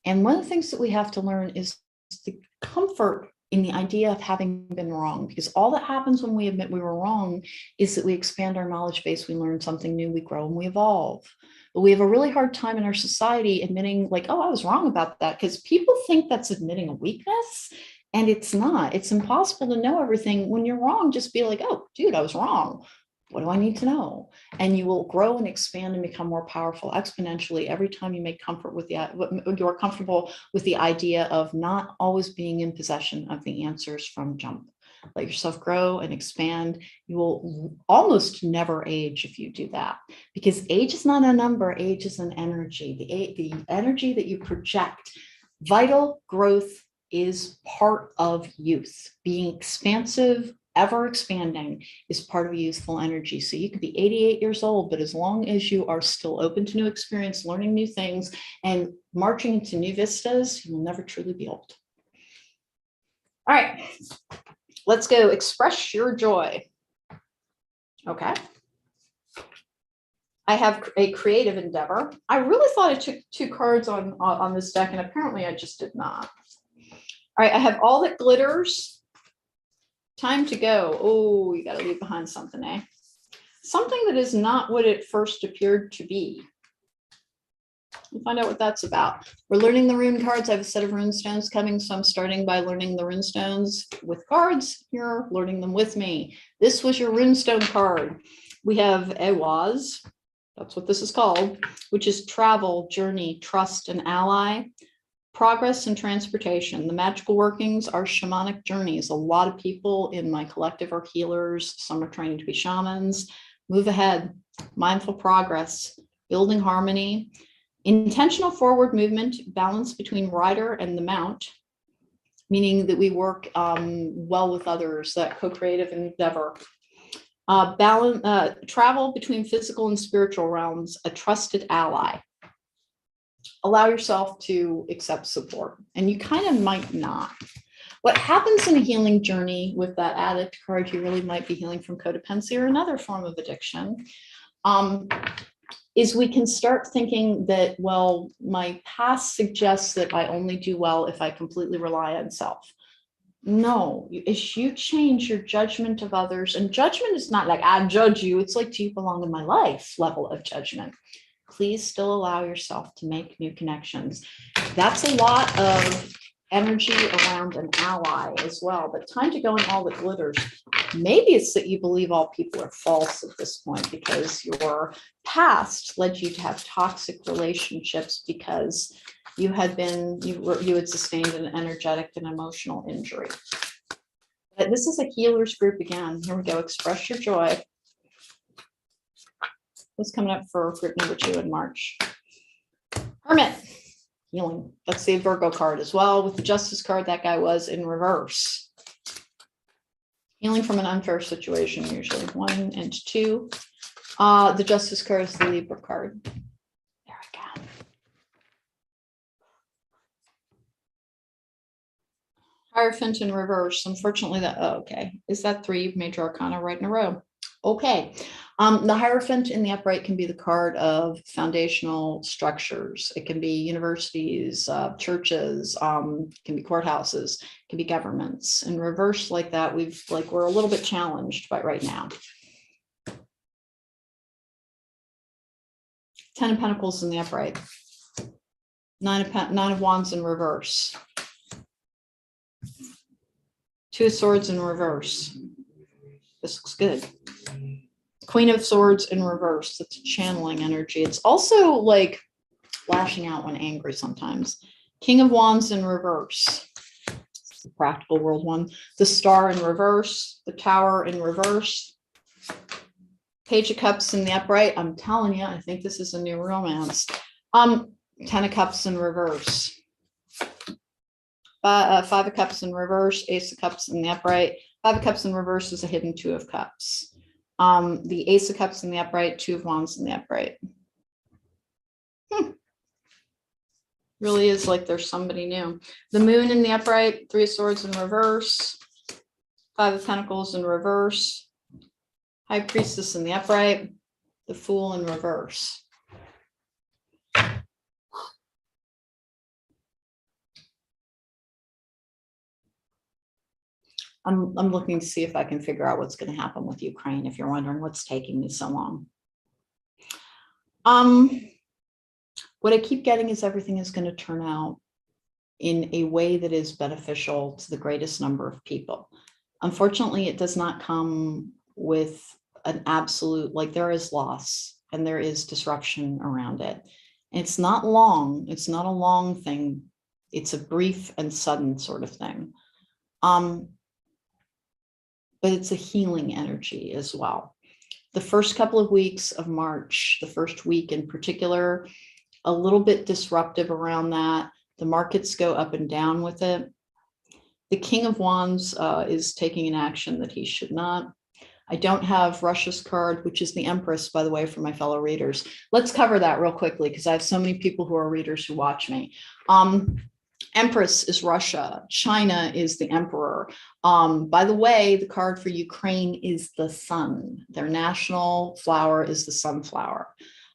And one of the things that we have to learn is the comfort in the idea of having been wrong, because all that happens when we admit we were wrong is that we expand our knowledge base, we learn something new, we grow and we evolve. But we have a really hard time in our society admitting like, oh, I was wrong about that, because people think that's admitting a weakness. And it's not. It's impossible to know everything. When you're wrong, just be like, oh, dude, I was wrong. What do I need to know? And you will grow and expand and become more powerful exponentially every time you make comfort with you're comfortable with the idea of not always being in possession of the answers from jump. Let yourself grow and expand. You will almost never age if you do that, because age is not a number. Age is an energy, the energy that you project. Vital growth is part of youth. Being expansive, ever expanding is part of youthful energy. So you could be 88 years old, but as long as you are still open to new experience, learning new things, and marching into new vistas, you will never truly be old. All right, let's go express your joy. Okay. I have a creative endeavor. I really thought I took 2 cards on this deck, and apparently I just did not. All right, I have all that glitters. Time to go. Oh, you got to leave behind something, eh? Something that is not what it first appeared to be. We'll find out what that's about. We're learning the rune cards. I have a set of rune stones coming, so I'm starting by learning the rune stones with cards. You're learning them with me. This was your rune stone card. We have Ewaz. That's what this is called, which is travel, journey, trust, and ally. Progress and transportation. The magical workings are shamanic journeys. A lot of people in my collective are healers. Some are training to be shamans. Move ahead, mindful progress, building harmony, intentional forward movement, balance between rider and the mount, meaning that we work well with others, that co-creative endeavor. Travel between physical and spiritual realms, a trusted ally. Allow yourself to accept support, and you kind of might not. What happens in a healing journey with that addict card, you really might be healing from codependency or another form of addiction, is we can start thinking that, well, my past suggests that I only do well if I completely rely on self. No, as you change your judgment of others, and judgment is not like I judge you, it's like, do you belong in my life level of judgment. Please still allow yourself to make new connections. That's a lot of energy around an ally as well, but time to go in all the glitters. Maybe it's that you believe all people are false at this point because your past led you to have toxic relationships because you had sustained an energetic and emotional injury. But this is a healers group again. Here we go. Express your joy. What's coming up for group number 2 in March? Hermit, healing. That's the Virgo card as well. With the Justice card, that guy was in reverse. Healing from an unfair situation, usually 1 and 2. The Justice card is the Libra card. There we go. Hierophant in reverse. Unfortunately, okay. Is that 3 major arcana right in a row? Okay. The Hierophant in the upright can be the card of foundational structures. It can be universities, churches, can be courthouses, can be governments. In reverse like that, we're a little bit challenged by right now. 10 of Pentacles in the upright. 9 of Wands in reverse. 2 of Swords in reverse. This looks good. Queen of Swords in reverse. That's channeling energy. It's also like lashing out when angry sometimes. King of Wands in reverse. It's the practical world one. The Star in reverse. The Tower in reverse. Page of Cups in the upright. I'm telling you, I think this is a new romance. 10 of Cups in reverse. 5 of Cups in reverse. Ace of Cups in the upright. 5 of Cups in reverse is a hidden 2 of Cups. The Ace of Cups in the upright, 2 of Wands in the upright. Really is like there's somebody new. The Moon in the upright, 3 of Swords in reverse. 5 of Pentacles in reverse. High Priestess in the upright. The Fool in reverse. I'm looking to see if I can figure out what's going to happen with Ukraine, if you're wondering what's taking me so long. What I keep getting is everything is going to turn out in a way that is beneficial to the greatest number of people. Unfortunately, it does not come with an absolute, like there is loss and there is disruption around it. And it's not long. It's not a long thing. It's a brief and sudden sort of thing. But it's a healing energy as well. The first couple of weeks of March, the first week in particular, a little bit disruptive around that. The markets go up and down with it. The King of Wands is taking an action that he should not. I don't have Russia's card, which is the Empress, by the way, for my fellow readers. Let's cover that real quickly because I have so many people who are readers who watch me. Empress is Russia. China is the Emperor. By the way, the card for Ukraine is the sun. Their national flower is the sunflower.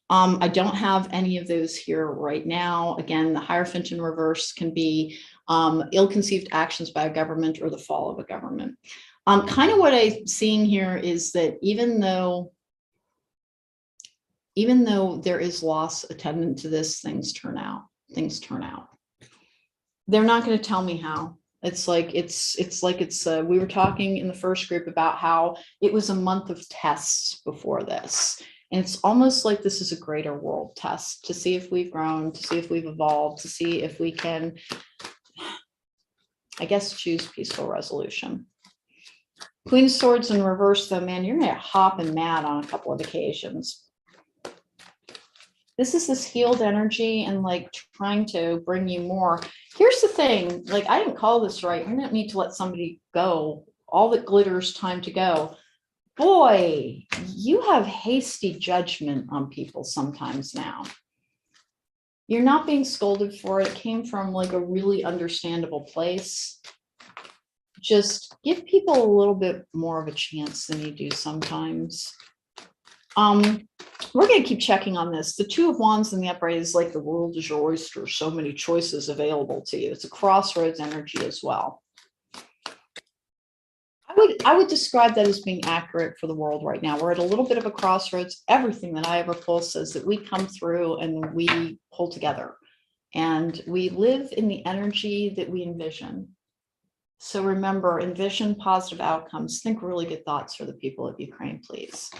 I don't have any of those here right now. Again, the Hierophant in reverse can be ill-conceived actions by a government or the fall of a government. Kind of what I'm seeing here is that even though there is loss attendant to this, things turn out. They're not going to tell me how. It's like we were talking in the first group about how it was a month of tests before this. And it's almost like this is a greater world test to see if we've grown, to see if we've evolved, to see if we can, I guess, choose peaceful resolution. Queen of Swords in reverse, though, man, you're gonna hop and mad on a couple of occasions. This is this healed energy and like trying to bring you more. Here's the thing, like I didn't call this right. I didn't need to let somebody go. All that glitters, time to go. Boy, you have hasty judgment on people sometimes now. You're not being scolded for it. It came from like a really understandable place. Just give people a little bit more of a chance than you do sometimes. We're going to keep checking on this. The Two of Wands in the upright is like the world is your oyster. So many choices available to you. It's a crossroads energy as well. I would describe that as being accurate for the world right now. We're at a little bit of a crossroads. Everything that I ever pull says that we come through and we pull together. And we live in the energy that we envision. So remember, envision positive outcomes. Think really good thoughts for the people of Ukraine, please.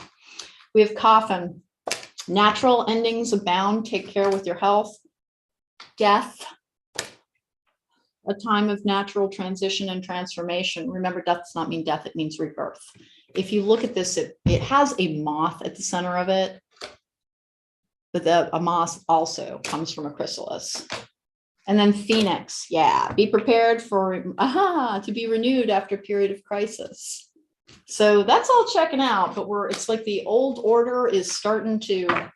We have Coffin. Natural endings abound. Take care with your health. Death. A time of natural transition and transformation. Remember, death does not mean death. It means rebirth. If you look at this, it has a moth at the center of it. But a moth also comes from a chrysalis. And then Phoenix, yeah, be prepared for to be renewed after a period of crisis. So that's all checking out, but it's like the old order is starting to,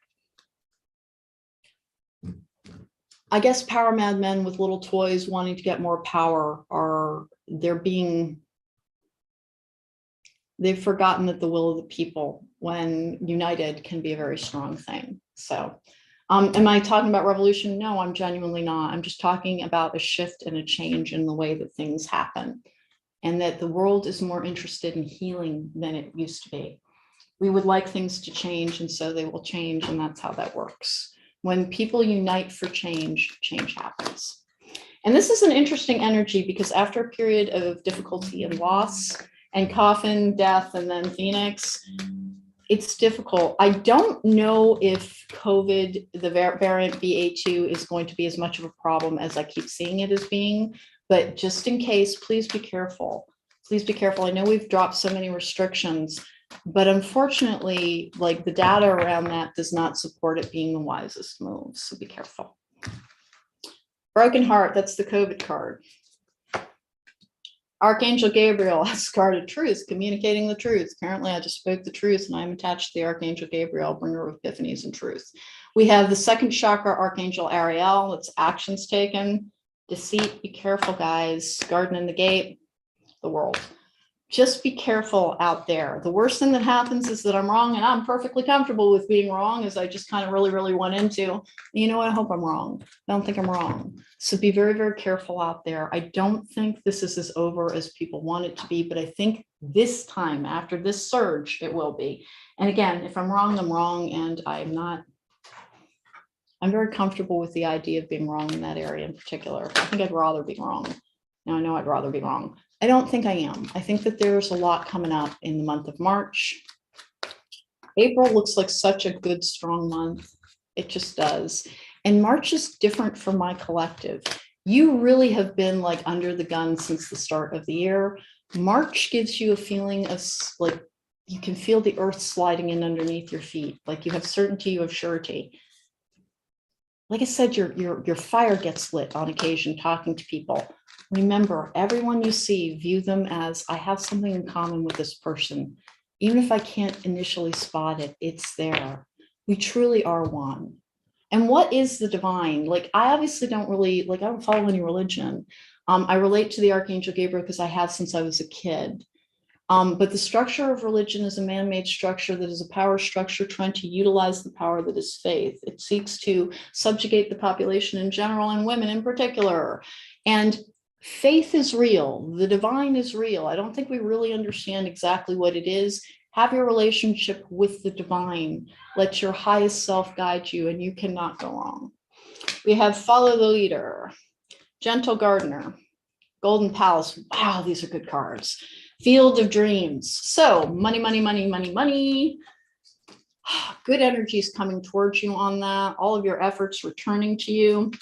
I guess, power mad men with little toys wanting to get more power are they've forgotten that the will of the people, when united, can be a very strong thing. So am I talking about revolution? No, I'm genuinely not. I'm just talking about a shift and a change in the way that things happen, and that the world is more interested in healing than it used to be. We would like things to change, and so they will change, and that's how that works. When people unite for change, change happens. And this is an interesting energy, because after a period of difficulty and loss and coffin, death, and then Phoenix, it's difficult. I don't know if COVID, the variant BA2, is going to be as much of a problem as I keep seeing it as being, but just in case, please be careful. Please be careful. I know we've dropped so many restrictions, but unfortunately, like, the data around that does not support it being the wisest move. So be careful. Broken heart, that's the COVID card. Archangel Gabriel, that's card of truth, communicating the truth. Apparently, I just spoke the truth, and I'm attached to the Archangel Gabriel, bringer of epiphanies and truth. We have the second chakra, Archangel Ariel, that's actions taken. Deceit, be careful, guys. Garden in the gate, the world. Just be careful out there. The worst thing that happens is that I'm wrong, and I'm perfectly comfortable with being wrong, as I just kind of really went into. You know what? I hope I'm wrong. I don't think I'm wrong. So be very, very careful out there. I don't think this is as over as people want it to be, but I think this time, after this surge, it will be. And again, if I'm wrong, I'm wrong, and I'm very comfortable with the idea of being wrong in that area in particular. I think I'd rather be wrong. Now I know I'd rather be wrong. I don't think I am. I think that there's a lot coming up in the month of March. April looks like such a good, strong month. It just does. And March is different for my collective. You really have been like under the gun since the start of the year. March gives you a feeling of like, you can feel the earth sliding in underneath your feet. Like you have certainty, you have surety. Like I said, your fire gets lit on occasion talking to people. Remember, everyone you see, view them as, I have something in common with this person. Even if I can't initially spot it, it's there. We truly are one. And what is the divine? Like, I obviously don't really, like, I don't follow any religion. I relate to the Archangel Gabriel because I have since I was a kid. But the structure of religion is a man-made structure that is a power structure trying to utilize the power that is faith. It seeks to subjugate the population in general and women in particular. And faith is real. The divine is real. I don't think we really understand exactly what it is. Have your relationship with the divine. Let your highest self guide you, and you cannot go wrong. We have follow the leader, gentle gardener, golden palace. Wow, these are good cards. Field of dreams. So money, money, money, money, money. Good energy is coming towards you on that. All of your efforts returning to you.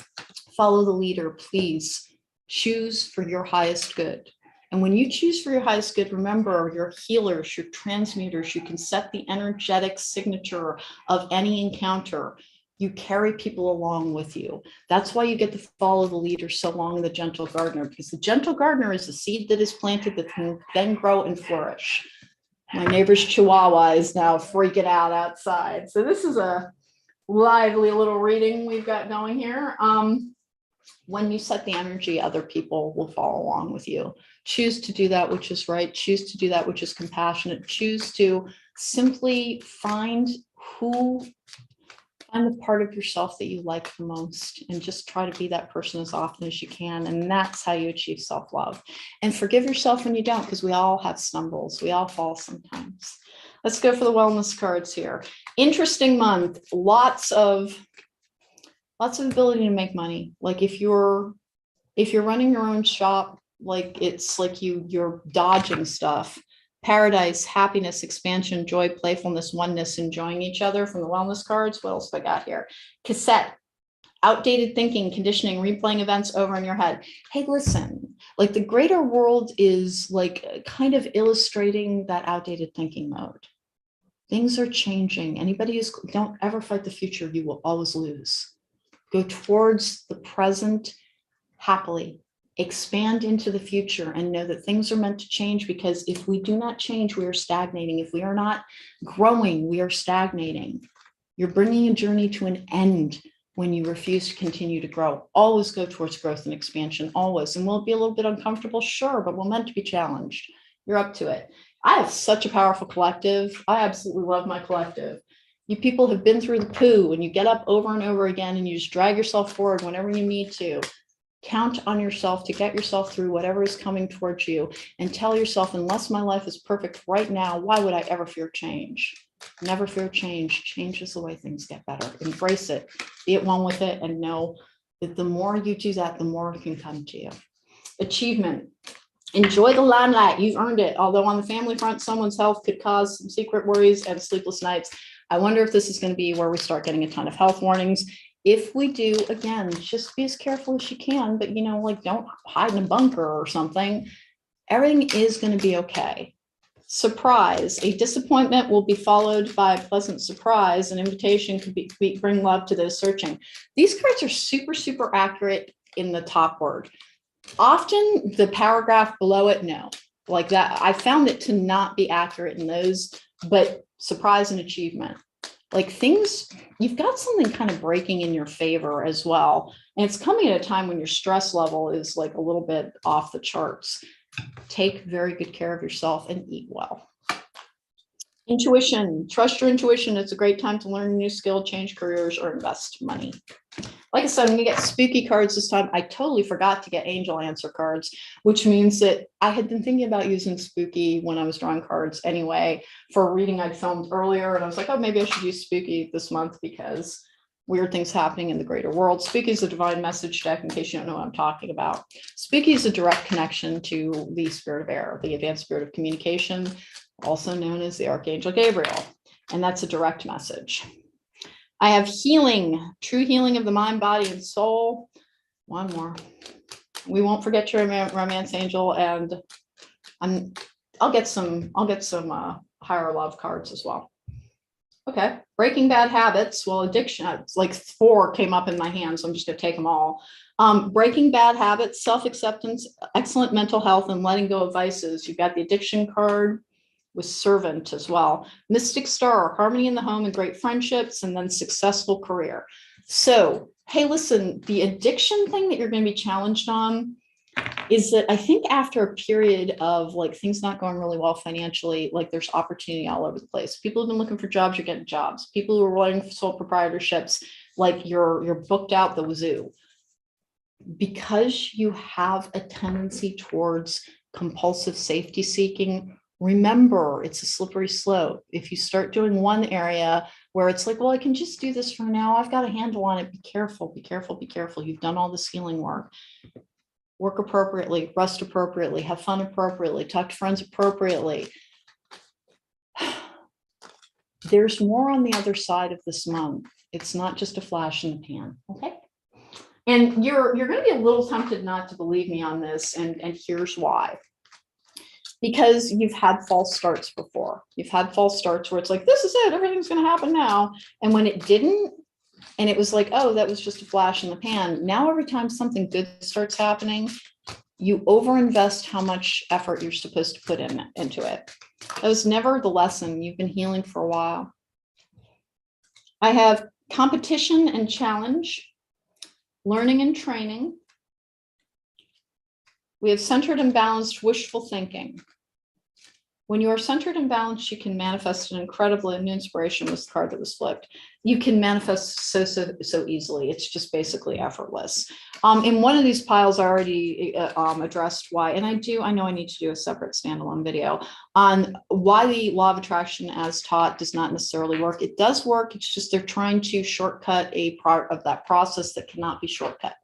Follow the leader, please. Choose for your highest good. And when you choose for your highest good, remember, your healers, your transmuters, you can set the energetic signature of any encounter. You carry people along with you. That's why you get to follow the leader so long, the gentle gardener, because the gentle gardener is the seed that is planted that can then grow and flourish. My neighbor's Chihuahua is now freaking out outside. So this is a lively little reading we've got going here. When you set the energy, other people will follow along with you. Choose to do that which is right. Choose to do that which is compassionate. Choose to simply find the part of yourself that you like the most, and just try to be that person as often as you can. And that's how you achieve self-love. And forgive yourself when you don't, because we all have stumbles. We all fall sometimes. Let's go for the wellness cards here. Interesting month. Lots of ability to make money. Like if you're running your own shop, like it's like you're dodging stuff. Paradise, happiness, expansion, joy, playfulness, oneness, enjoying each other from the wellness cards. What else have I got here? Cassette, outdated thinking, conditioning, replaying events over in your head. Hey, listen, like the greater world is like kind of illustrating that outdated thinking mode. Things are changing. Anybody who's, don't ever fight the future, you will always lose. Go towards the present happily. Expand into the future and know that things are meant to change, because if we do not change, we are stagnating. If we are not growing, we are stagnating. You're bringing a journey to an end when you refuse to continue to grow. Always go towards growth and expansion, always. And will it be a little bit uncomfortable? Sure, but we're meant to be challenged. You're up to it. I have such a powerful collective. I absolutely love my collective. You people have been through the poo and you get up over and over again and you just drag yourself forward whenever you need to. Count on yourself to get yourself through whatever is coming towards you, and tell yourself, unless my life is perfect right now, why would I ever fear change? Never fear change. Change is the way things get better. Embrace it, be at one with it, and know that the more you do that, the more it can come to you. Achievement. Enjoy the limelight. You've earned it. Although on the family front, someone's health could cause some secret worries and sleepless nights. I wonder if this is going to be where we start getting a ton of health warnings. If we do, again, just be as careful as you can, but like don't hide in a bunker or something. Everything is going to be okay. Surprise. A disappointment will be followed by a pleasant surprise. An invitation could bring love to those searching. These cards are super, super accurate in the top word. Often the paragraph below it, no. Like that, I found it to not be accurate in those, but surprise and achievement. Like things, you've got something kind of breaking in your favor as well. And it's coming at a time when your stress level is like a little bit off the charts. Take very good care of yourself and eat well. Intuition. Trust your intuition. It's a great time to learn a new skill, change careers, or invest money. Like I said, I'm going to get spooky cards this time. I totally forgot to get angel answer cards, which means that I had been thinking about using spooky when I was drawing cards anyway for a reading I'd filmed earlier. And I was like, oh, maybe I should use spooky this month because weird things happening in the greater world. Spooky is a divine message deck, in case you don't know what I'm talking about. Spooky is a direct connection to the spirit of air, the advanced spirit of communication, also known as the Archangel Gabriel. And that's a direct message. I have healing, true healing of the mind, body, and soul. One more. We won't forget your romance angel, and I'll get some higher love cards as well. Okay, breaking bad habits. Well, addiction, it's like 4 came up in my hand, so I'm just gonna take them all. Breaking bad habits, self-acceptance, excellent mental health, and letting go of vices. You've got the addiction card with servant as well. Mystic star, harmony in the home and great friendships, and then successful career. So, hey, listen, the addiction thing that you're going to be challenged on is that I think after a period of like things not going really well financially, like there's opportunity all over the place. People have been looking for jobs, you're getting jobs. People who are running for sole proprietorships, like you're booked out the wazoo. Because you have a tendency towards compulsive safety seeking, remember, it's a slippery slope. If you start doing one area where it's like, well, I can just do this for now, I've got a handle on it. Be careful, be careful, be careful. You've done all this healing work. Work appropriately, rest appropriately, have fun appropriately, talk to friends appropriately. There's more on the other side of this month. It's not just a flash in the pan, okay? And you're going to be a little tempted not to believe me on this, and here's why. Because you've had false starts before. You've had false starts where it's like, this is it, everything's going to happen now. And when it didn't, and it was like, oh, that was just a flash in the pan. Now, every time something good starts happening, you overinvest how much effort you're supposed to put into it. That was never the lesson. You've been healing for a while. I have competition and challenge, learning and training. We have centered and balanced wishful thinking. When you are centered and balanced, you can manifest an incredible new inspiration. Was the card that was flipped. You can manifest so easily. It's just basically effortless. In one of these piles, I already addressed why, and I know I need to do a separate standalone video on why the law of attraction as taught does not necessarily work. It does work. It's just they're trying to shortcut a part of that process that cannot be shortcut,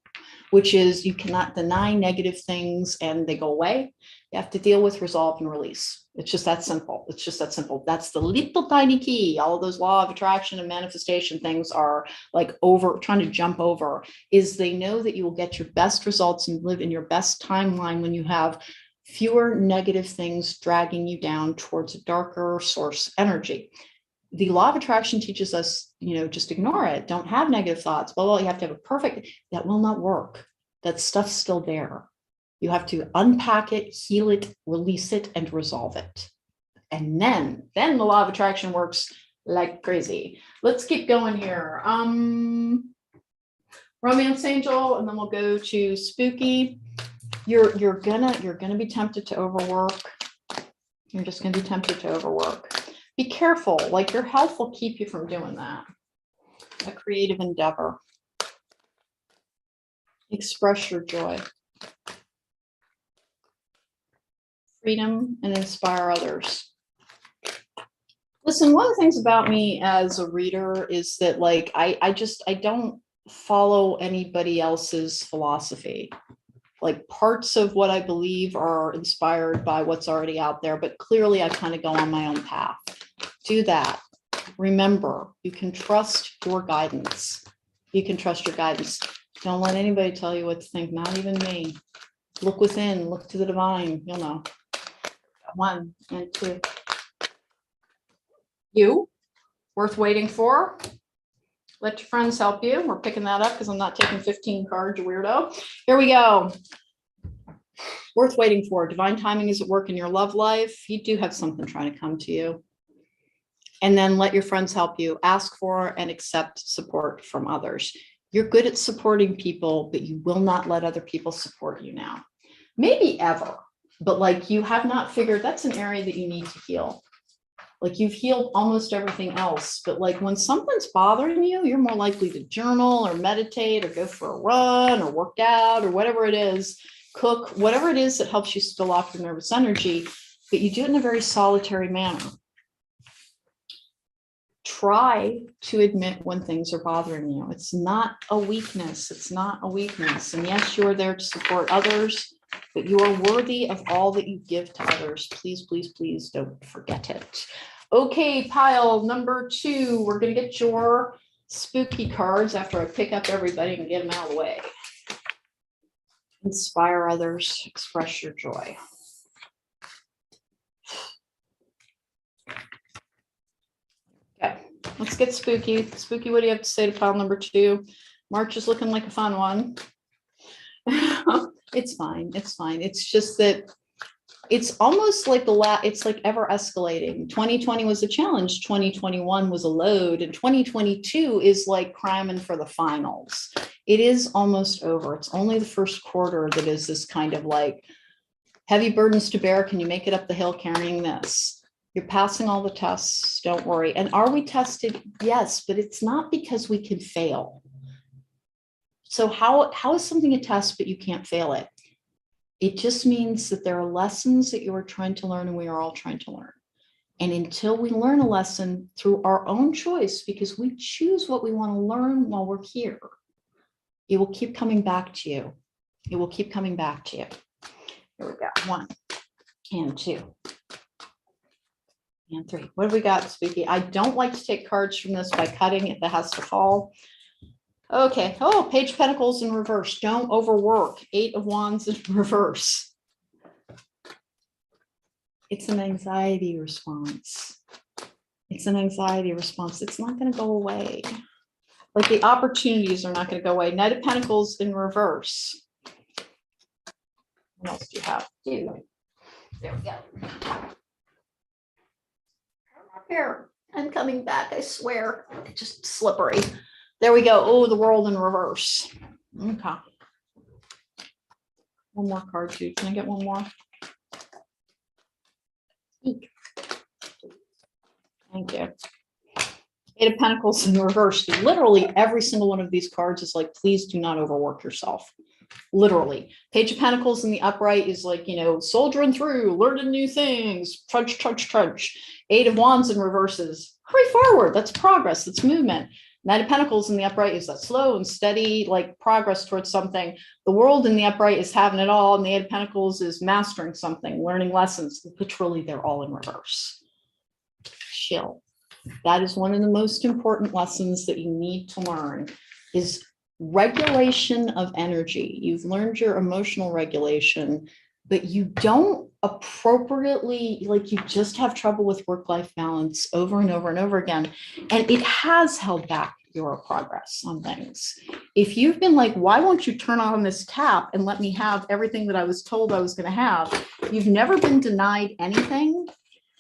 which is you cannot deny negative things and they go away. You have to deal with, resolve, and release. It's just that simple. It's just that simple. That's the little tiny key. All of those law of attraction and manifestation things are like trying to jump over, is they know that you will get your best results and live in your best timeline when you have fewer negative things dragging you down towards a darker source energy. The law of attraction teaches us, just ignore it. Don't have negative thoughts. Well, you have to have a perfect, that will not work. That stuff's still there. You have to unpack it, heal it, release it, and resolve it. And then the law of attraction works like crazy. Let's keep going here. Romance angel, and then we'll go to spooky. You're gonna be tempted to overwork. You're just gonna be tempted to overwork. Be careful, like your health will keep you from doing that. A creative endeavor. Express your joy. Freedom and inspire others. Listen, one of the things about me as a reader is that like I don't follow anybody else's philosophy. Like parts of what I believe are inspired by what's already out there, but clearly I kind of go on my own path. Do that. Remember, you can trust your guidance. You can trust your guidance. Don't let anybody tell you what to think, not even me. Look within, look to the divine, you'll know. 1 and 2. You, worth waiting for. Let your friends help you. We're picking that up because I'm not taking 15 cards, you weirdo. Here we go. Worth waiting for. Divine timing is at work in your love life. You do have something trying to come to you. And then let your friends help you. Ask for and accept support from others. You're good at supporting people, but you will not let other people support you now. Maybe ever, but like you have not figured that's an area that you need to heal. Like you've healed almost everything else, but like when something's bothering you, you're more likely to journal or meditate or go for a run or work out or whatever it is, cook, whatever it is that helps you spill off your nervous energy, but you do it in a very solitary manner. Try to admit when things are bothering you. It's not a weakness. It's not a weakness. And yes, you are there to support others, but you are worthy of all that you give to others. Please, please, please don't forget it. Okay, pile number 2. We're going to get your spooky cards after I pick up everybody and get them out of the way. Inspire others. Express your joy. Okay, let's get spooky. Spooky, what do you have to say to pile number 2? March is looking like a fun one. It's fine. It's fine. It's just that it's almost like it's like ever escalating. 2020 was a challenge. 2021 was a load, and 2022 is like cramming for the finals. It is almost over. It's only the first quarter that is this kind of like heavy burdens to bear. Can you make it up the hill carrying this? You're passing all the tests. Don't worry. And are we tested? Yes, but it's not because we can fail. So how is something a test, but you can't fail it? It just means that there are lessons that you are trying to learn and we are all trying to learn. And until we learn a lesson through our own choice, because we choose what we want to learn while we're here, it will keep coming back to you. It will keep coming back to you. Here we go. 1 and 2 and 3. What have we got, Spooky? I don't like to take cards from this by cutting it. That has to fall. Okay. Oh, Page of Pentacles in reverse. Don't overwork. 8 of Wands in reverse. It's an anxiety response. It's an anxiety response. It's not going to go away. Like the opportunities are not going to go away. Knight of Pentacles in reverse. What else do you have? There we go. Here, I'm coming back. I swear. It's just slippery. There we go. Oh, the World in reverse. Okay. One more card, too. Can I get one more? Thank you. 8 of Pentacles in reverse. Literally every single one of these cards is like, please do not overwork yourself. Literally. Page of Pentacles in the upright is like, you know, soldiering through, learning new things, trudge, trudge, trudge. 8 of Wands in reverse is hurry forward. That's progress. That's movement. Knight of Pentacles in the upright is that slow and steady, like progress towards something. The World in the upright is having it all, and the 8 of Pentacles is mastering something, learning lessons. Literally, they're all in reverse. Chill. That is one of the most important lessons that you need to learn is regulation of energy. You've learned your emotional regulation, but you don't appropriately, like you just have trouble with work-life balance over and over and over again. And it has held back your progress on things. If you've been like, why won't you turn on this tap and let me have everything that I was told I was going to have? You've never been denied anything.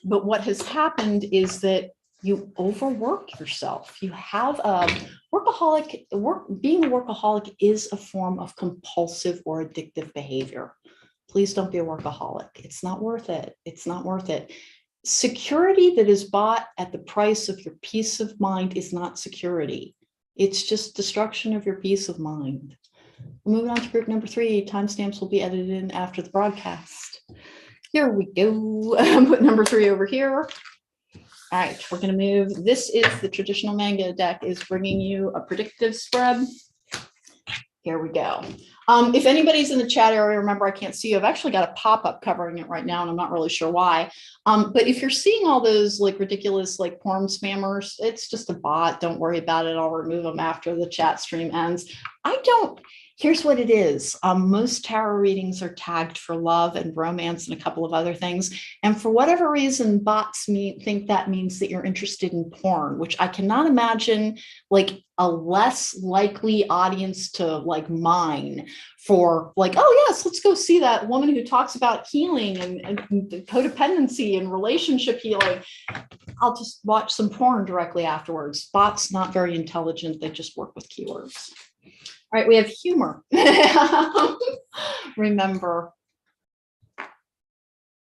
But what has happened is that You overwork yourself. You have a workaholic. Being a workaholic is a form of compulsive or addictive behavior. Please don't be a workaholic. It's not worth it. It's not worth it. Security that is bought at the price of your peace of mind is not security. It's just destruction of your peace of mind. We're moving on to group number 3. Timestamps will be edited in after the broadcast. Here we go. Put number 3 over here. All right, we're going to move. This is the traditional manga deck is bringing you a predictive spread. Here we go. If anybody's in the chat area, remember, I can't see you. I've actually got a pop-up covering it right now, and I'm not really sure why. But if you're seeing all those like ridiculous like porn spammers, it's just a bot. Don't worry about it. I'll remove them after the chat stream ends. Here's what it is. Most tarot readings are tagged for love and romance and a couple of other things. And for whatever reason, bots think that means that you're interested in porn, which I cannot imagine like a less likely audience to like mine for like, oh yes, let's go see that woman who talks about healing and codependency and relationship healing. I'll just watch some porn directly afterwards. Bots, not very intelligent. They just work with keywords. All right, we have humor. Remember,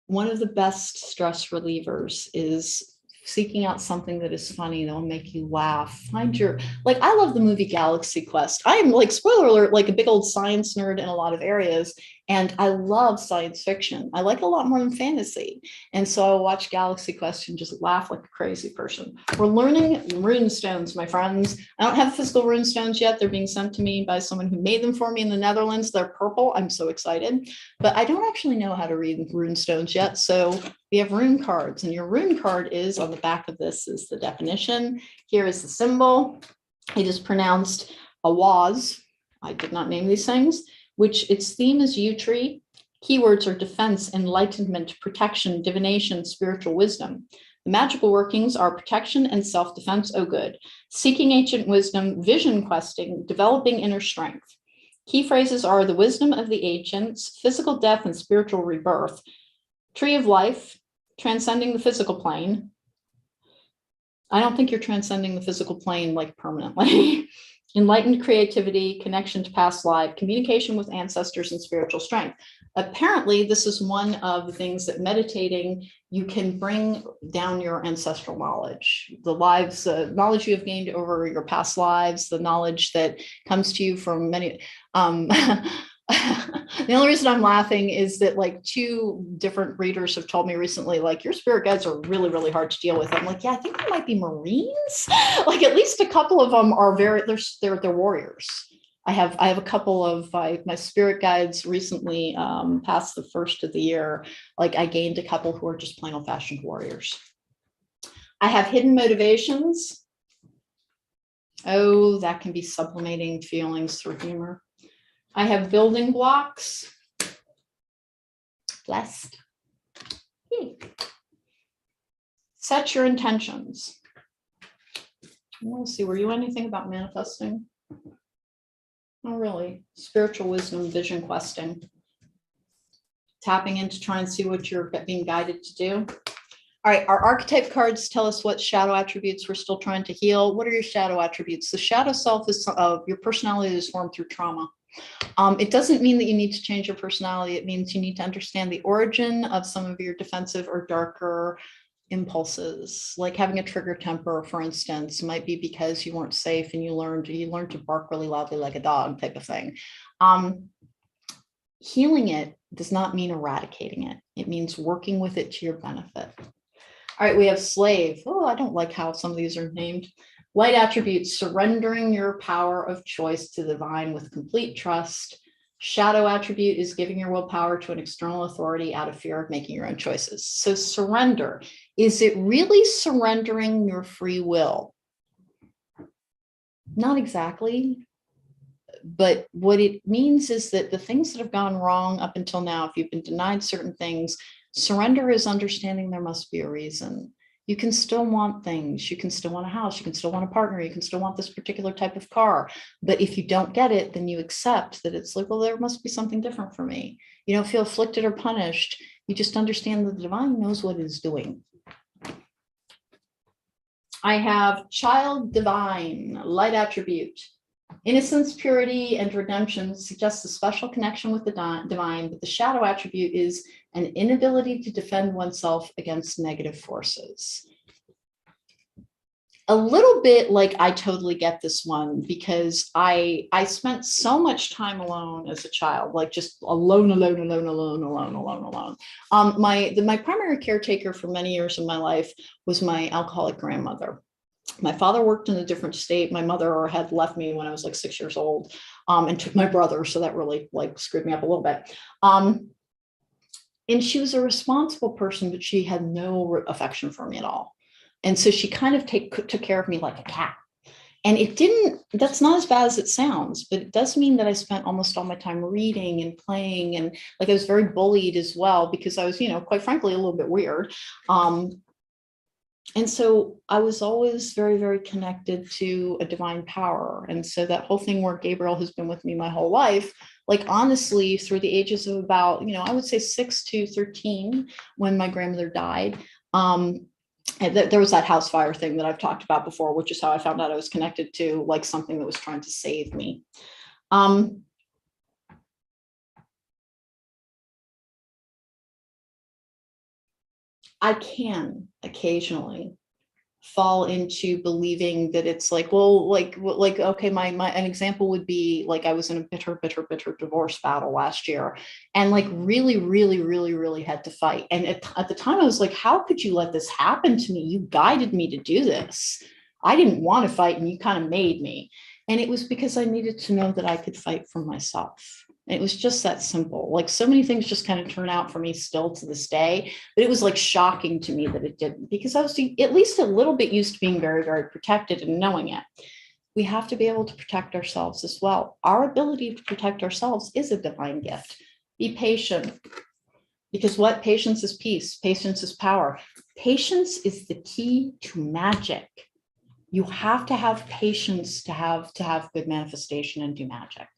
one of the best stress relievers is seeking out something that is funny, that will make you laugh. I love the movie Galaxy Quest. I am like, spoiler alert, like a big old science nerd in a lot of areas. And I love science fiction. I like it a lot more than fantasy. And so I'll watch Galaxy Quest and just laugh like a crazy person. We're learning rune stones, my friends. I don't have physical rune stones yet. They're being sent to me by someone who made them for me in the Netherlands. They're purple. I'm so excited. But I don't actually know how to read rune stones yet. So we have rune cards. And your rune card is on the back of this is the definition. Here is the symbol. It is pronounced Awaz. I did not name these things. Which its theme is yew tree. Keywords are defense, enlightenment, protection, divination, spiritual wisdom. The magical workings are protection and self-defense, oh good. Seeking ancient wisdom, vision questing, developing inner strength. Key phrases are the wisdom of the ancients, physical death and spiritual rebirth, tree of life, transcending the physical plane. I don't think you're transcending the physical plane like permanently. Enlightened creativity, connection to past life, communication with ancestors, and spiritual strength. Apparently, this is one of the things that meditating, you can bring down your ancestral knowledge, the knowledge you have gained over your past lives, the knowledge that comes to you from many. The only reason I'm laughing is that like 2 different readers have told me recently, like, your spirit guides are really, really hard to deal with. I'm like, yeah, I think they might be Marines. Like at least a couple of them are they're warriors. I have a couple of my spirit guides recently past the first of the year. Like I gained a couple who are just plain old fashioned warriors. I have hidden motivations. Oh, that can be sublimating feelings through humor. I have building blocks. Blessed. Set your intentions. Let's see, were you anything about manifesting? Oh, really? Spiritual wisdom, vision questing. Tapping in to try and see what you're being guided to do. All right, our archetype cards tell us what shadow attributes we're still trying to heal. What are your shadow attributes? The shadow self is your personality is formed through trauma. It doesn't mean that you need to change your personality. It means you need to understand the origin of some of your defensive or darker impulses, like having a trigger temper, for instance, might be because you weren't safe and you learned to bark really loudly like a dog type of thing. Healing it does not mean eradicating it. It means working with it to your benefit. All right, we have slave. Oh, I don't like how some of these are named. Light attributes, surrendering your power of choice to the divine with complete trust. Shadow attribute is giving your willpower to an external authority out of fear of making your own choices. So surrender, is it really surrendering your free will? Not exactly. But what it means is that the things that have gone wrong up until now, if you've been denied certain things, surrender is understanding there must be a reason. You can still want things. You can still want a house. You can still want a partner. You can still want this particular type of car. But if you don't get it, then you accept that it's like, well, there must be something different for me. You don't feel afflicted or punished. You just understand that the divine knows what it's doing. I have child divine, light attribute. Innocence, purity, and redemption suggests a special connection with the divine, but the shadow attribute is an inability to defend oneself against negative forces. A little bit like I totally get this one, because I spent so much time alone as a child, like just alone. My primary caretaker for many years of my life was my alcoholic grandmother. My father worked in a different state. My mother had left me when I was like 6 years old, and took my brother. So that really like screwed me up a little bit. And she was a responsible person, but she had no affection for me at all. And so she kind of took care of me like a cat. And that's not as bad as it sounds, but it does mean that I spent almost all my time reading and playing. And like I was very bullied as well, because I was, quite frankly, a little bit weird. And so I was always very, very connected to a divine power. And so that whole thing where Gabriel has been with me my whole life, like honestly, through the ages of about, I would say 6 to 13, when my grandmother died, and there was that house fire thing that I've talked about before, which is how I found out I was connected to like something that was trying to save me. I can occasionally fall into believing that it's like, well, okay, an example would be like I was in a bitter divorce battle last year, and like really had to fight. And at the time I was like, how could you let this happen to me? You guided me to do this. I didn't want to fight, and you kind of made me. And it was because I needed to know that I could fight for myself. It was just that simple. Like so many things just kind of turn out for me still to this day, but it was like shocking to me that it didn't, because I was at least a little bit used to being very, very protected and knowing it. We have to be able to protect ourselves as well. Our ability to protect ourselves is a divine gift. Be patient, because what? Patience is peace. Patience is power. Patience is the key to magic. You have to have patience to have good manifestation and do magic.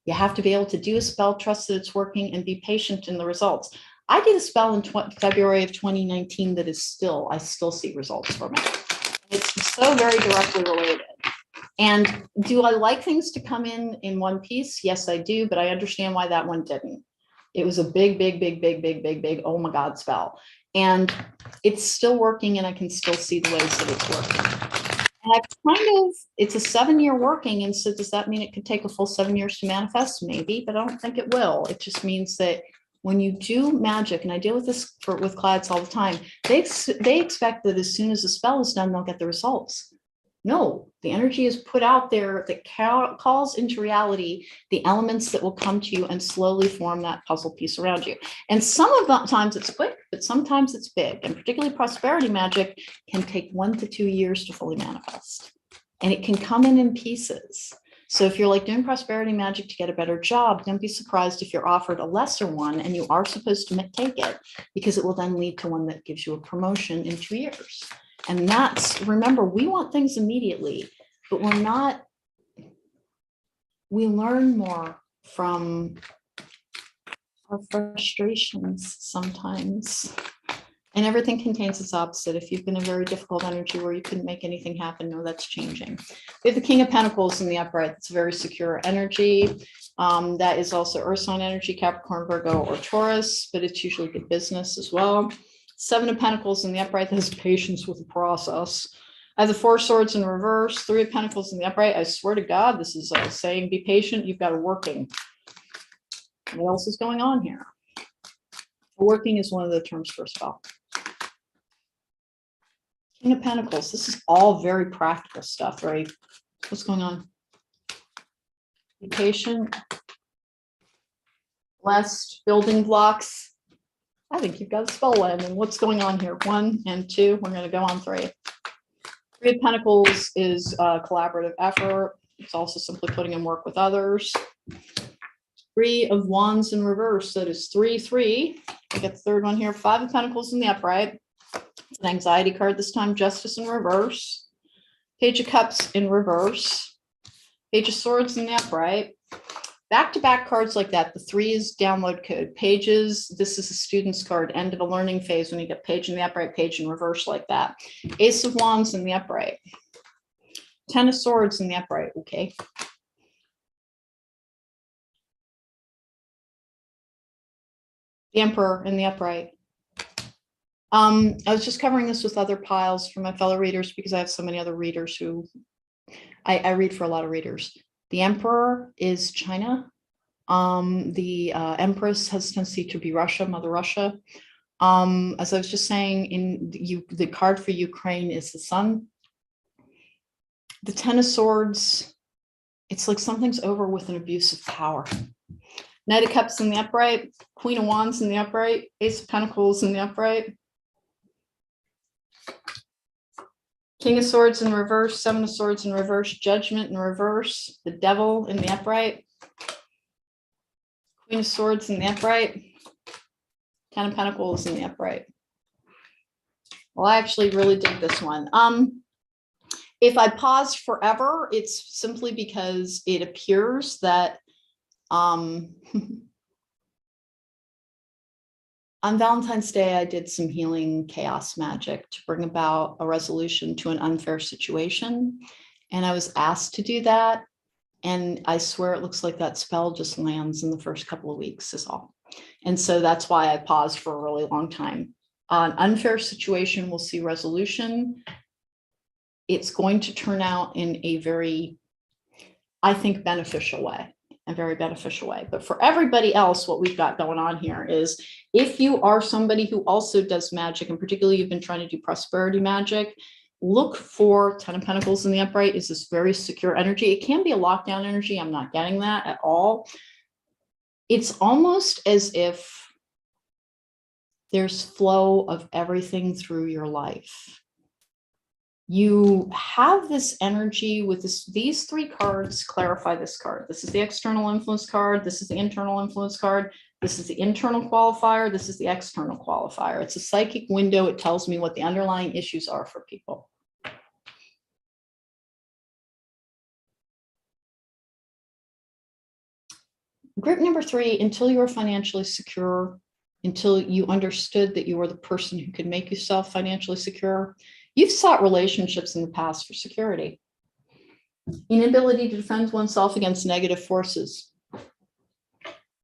You have to be able to do a spell, trust that it's working, and be patient in the results. I did a spell in February of 2019 that I still see results from it. It's so very directly related. And do I like things to come in one piece? Yes, I do, but I understand why that one didn't. It was a big, oh my God spell. And it's still working, and I can still see the ways that it's working. And it's a 7-year working. And so does that mean it could take a full 7 years to manifest? Maybe, but I don't think it will. It just means that when you do magic, and I deal with this with clients all the time, they expect that as soon as the spell is done, they'll get the results. No, the energy is put out there that calls into reality the elements that will come to you and slowly form that puzzle piece around you. And some of the times it's quick, but sometimes it's big. And particularly prosperity magic can take 1 to 2 years to fully manifest. And it can come in pieces. So if you're like doing prosperity magic to get a better job, don't be surprised if you're offered a lesser one and you are supposed to take it, because it will then lead to one that gives you a promotion in 2 years. And remember, we want things immediately, but we learn more from our frustrations sometimes. And everything contains its opposite. If you've been a very difficult energy where you couldn't make anything happen, no, that's changing. We have the King of Pentacles in the upright. It's a very secure energy. That is also Earth sign energy, Capricorn, Virgo, or Taurus, but it's usually good business as well. 7 of Pentacles in the upright, that is patience with the process. I have the 4 swords in reverse, 3 of Pentacles in the upright. I swear to God, this is saying be patient. You've got a working. What else is going on here? Working is one of the terms for a spell. King of Pentacles. This is all very practical stuff, right? What's going on? Be patient. Blessed. Building blocks. I think you've got a spell land. And what's going on here? 1 and 2. We're going to go on 3. 3 of Pentacles is collaborative effort. It's also simply putting in work with others. 3 of Wands in reverse. That is 3, 3. I get the 3rd one here. 5 of Pentacles in the upright. It's an anxiety card this time. Justice in reverse. Page of Cups in reverse. Page of Swords in the upright. Back-to-back cards like that. The 3 is download code. Pages, this is a student's card, end of a learning phase when you get page in the upright, page in reverse like that. Ace of Wands in the upright. 10 of Swords in the upright, okay. The Emperor in the upright. I was just covering this with other piles for my fellow readers because I have so many other readers who I read for a lot of readers. The Emperor is China. The Empress has a tendency to be Russia, Mother Russia. As I was just saying, the card for Ukraine is the Sun. The 10 of Swords, it's like something's over with an abuse of power. Knight of Cups in the upright, Queen of Wands in the upright, Ace of Pentacles in the upright. King of Swords in reverse, 7 of Swords in reverse, Judgment in reverse, the Devil in the upright, Queen of Swords in the upright, 10 of Pentacles in the upright. Well, I actually really dig this one. If I paused forever, it's simply because it appears that on Valentine's Day, I did some healing chaos magic to bring about a resolution to an unfair situation. And I was asked to do that. And I swear it looks like that spell just lands in the first couple of weeks is all. And so that's why I paused for a really long time. An unfair situation will see resolution. It's going to turn out in a very, I think, beneficial way. A very beneficial way. But for everybody else, what we've got going on here is if you are somebody who also does magic, and particularly you've been trying to do prosperity magic, look for 10 of Pentacles in the upright. Is this very secure energy? It can be a lockdown energy. I'm not getting that at all. It's almost as if there's flow of everything through your life. You have this energy with these 3 cards clarify this card. This is the external influence card. This is the internal influence card. This is the internal qualifier. This is the external qualifier. It's a psychic window. It tells me what the underlying issues are for people. Group number 3, until you are financially secure, until you understood that you were the person who could make yourself financially secure, you've sought relationships in the past for security. Inability to defend oneself against negative forces.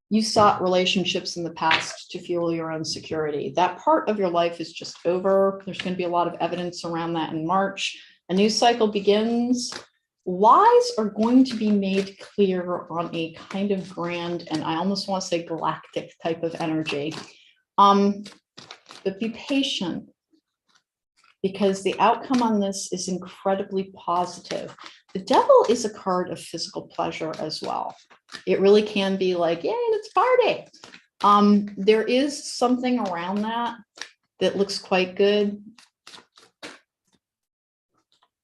You sought relationships in the past to fuel your own security. That part of your life is just over. There's going to be a lot of evidence around that in March. A new cycle begins. Lies are going to be made clear on a kind of grand, and I almost want to say galactic type of energy. But be patient, because the outcome on this is incredibly positive. The Devil is a card of physical pleasure as well. It really can be like, yay, let's party. There is something around that looks quite good.